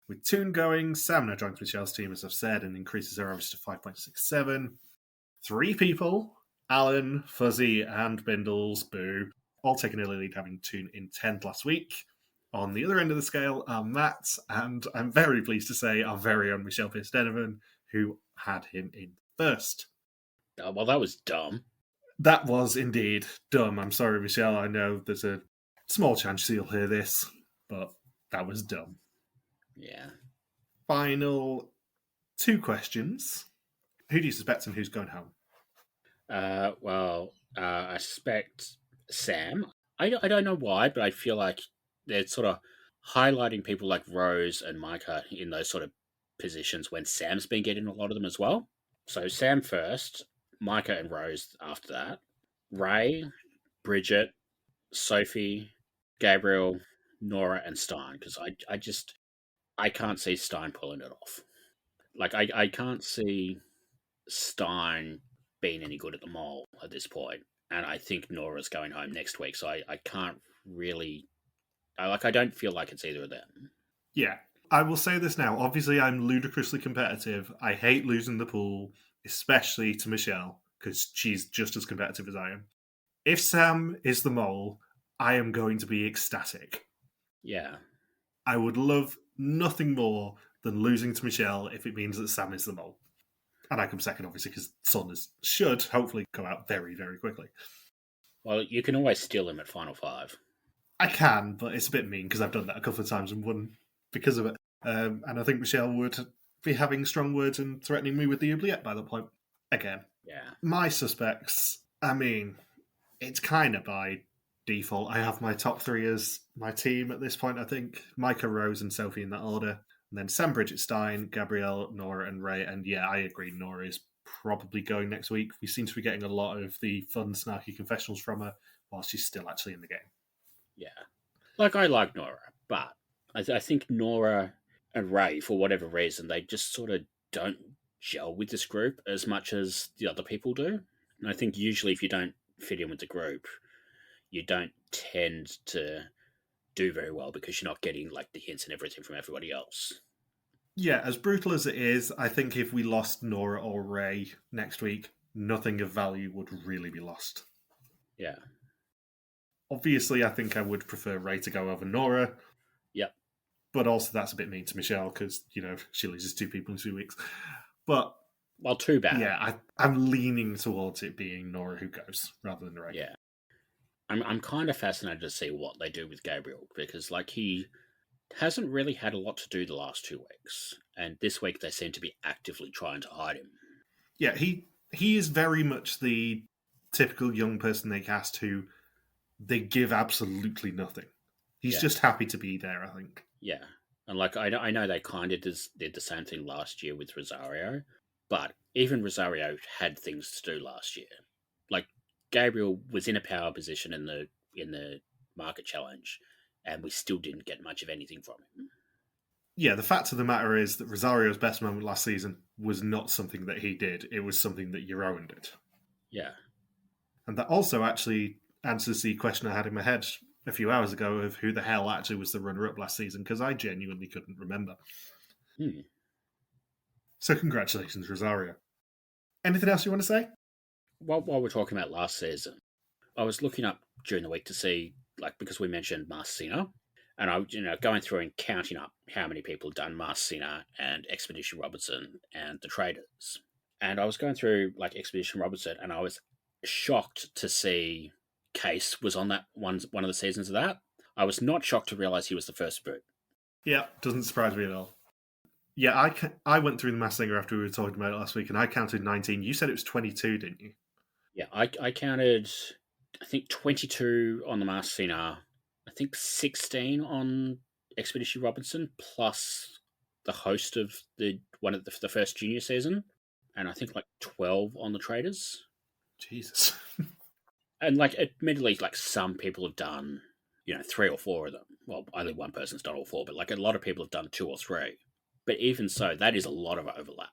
With Teun going, Sam now joins Michelle's team, as I've said, and increases her average to 5.67. 3 people, Alan, Fuzzy, and Bindles, boo, all taking early lead, having Teun in 10th last week. On the other end of the scale are Matt, and I'm very pleased to say our very own Michelle Pierce-Denovan, who had him in first. Oh, well, that was dumb. That was indeed dumb. I'm sorry, Michelle. I know there's a small chance you'll hear this, but that was dumb. Yeah. Final 2 questions. Who do you suspect and who's going home? I suspect Sam. I don't know why, but I feel like they're sort of highlighting people like Rose and Micah in those sort of positions when Sam's been getting a lot of them as well. So Sam first, Micah and Rose after that, Ray, Bridget, Sophie, Gabriel, Nora, and Stein. Because I can't see Stein pulling it off. Like I can't see Stein being any good at the mole at this point. And I think Nora's going home next week, so I can't really. I don't feel like it's either of them. Yeah, I will say this now. Obviously, I'm ludicrously competitive. I hate losing the pool, especially to Michelle, because she's just as competitive as I am. If Sam is the mole, I am going to be ecstatic. Yeah. I would love nothing more than losing to Michelle if it means that Sam is the mole. And I come second, obviously, because Saunders should hopefully go out very, very quickly. Well, you can always steal him at Final Five. I can, but it's a bit mean because I've done that a couple of times and won because of it. And I think Michelle would be having strong words and threatening me with the oubliette by that point. Again. Yeah. My suspects, I mean, it's kind of by default. I have my top three as my team at this point, I think. Micah, Rose, and Sophie in that order. And then Sam, Bridget, Stein, Gabrielle, Nora, and Ray. And yeah, I agree, Nora is probably going next week. We seem to be getting a lot of the fun, snarky confessionals from her while she's still actually in the game. Yeah. Like, I like Nora, but I think Nora and Ray, for whatever reason, they just sort of don't gel with this group as much as the other people do. And I think usually if you don't fit in with the group, you don't tend to do very well because you're not getting like the hints and everything from everybody else. Yeah, as brutal as it is, I think if we lost Nora or Ray next week, nothing of value would really be lost. Yeah. Obviously, I think I would prefer Ray to go over Nora. Yep. But also that's a bit mean to Michelle because, you know, she loses 2 people in 2 weeks. But... well, too bad. Yeah, I'm leaning towards it being Nora who goes rather than Ray. Yeah. I'm kind of fascinated to see what they do with Gabriel because, like, he hasn't really had a lot to do the last 2 weeks. And this week they seem to be actively trying to hide him. Yeah, he is very much the typical young person they cast who they give absolutely nothing. He's just happy to be there, I think. Yeah. And, like, I know they kind of did the same thing last year with Rosario, but even Rosario had things to do last year. Like, Gabriel was in a power position in the market challenge, and we still didn't get much of anything from him. Yeah, the fact of the matter is that Rosario's best moment last season was not something that he did. It was something that Jeroen did. Yeah. And that also actually answers the question I had in my head a few hours ago of who the hell actually was the runner-up last season, because I genuinely couldn't remember. So congratulations, Rosario. Anything else you want to say? While we're talking about last season, I was looking up during the week to see, like, because we mentioned Masked Singer, and I, going through and counting up how many people had done Masked Singer and Expedition Robinson and the Traders. And I was going through, like, Expedition Robinson, and I was shocked to see Case was on that one of the seasons of that. I was not shocked to realise he was the first boot. Yeah, doesn't surprise me at all. Yeah, I went through the Masked Singer after we were talking about it last week, and I counted 19. You said it was 22, didn't you? Yeah, I counted, I think, 22 on the Masked Singer, I think 16 on Expedition Robinson, plus the host of the first junior season, and I think like 12 on the Traders. Jesus. And, like, admittedly, like, some people have done, 3 or 4 of them. Well, only one person's done all 4, but, like, a lot of people have done 2 or 3. But even so, that is a lot of overlap.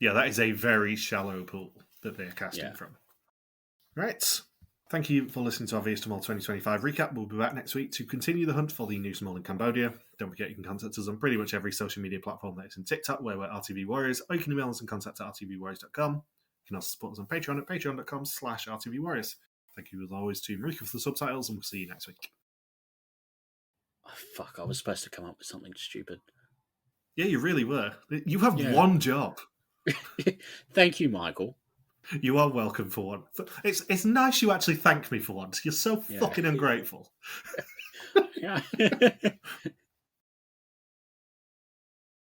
Yeah, that is a very shallow pool that they're casting from. Right. Thank you for listening to our VS Mall 2025 recap. We'll be back next week to continue the hunt for the new small in Cambodia. Don't forget you can contact us on pretty much every social media platform that is in TikTok, where we're RTV Warriors, or you can email us and contact at rtvwarriors.com. You can also support us on Patreon at patreon.com/rtvwarriors. Thank you as always to Marika for the subtitles, and we'll see you next week. Oh, fuck, I was supposed to come up with something stupid. Yeah, you really were. You have one job. Thank you, Michael. You are welcome for one. It's nice you actually thank me for once. You're so fucking ungrateful. Yeah.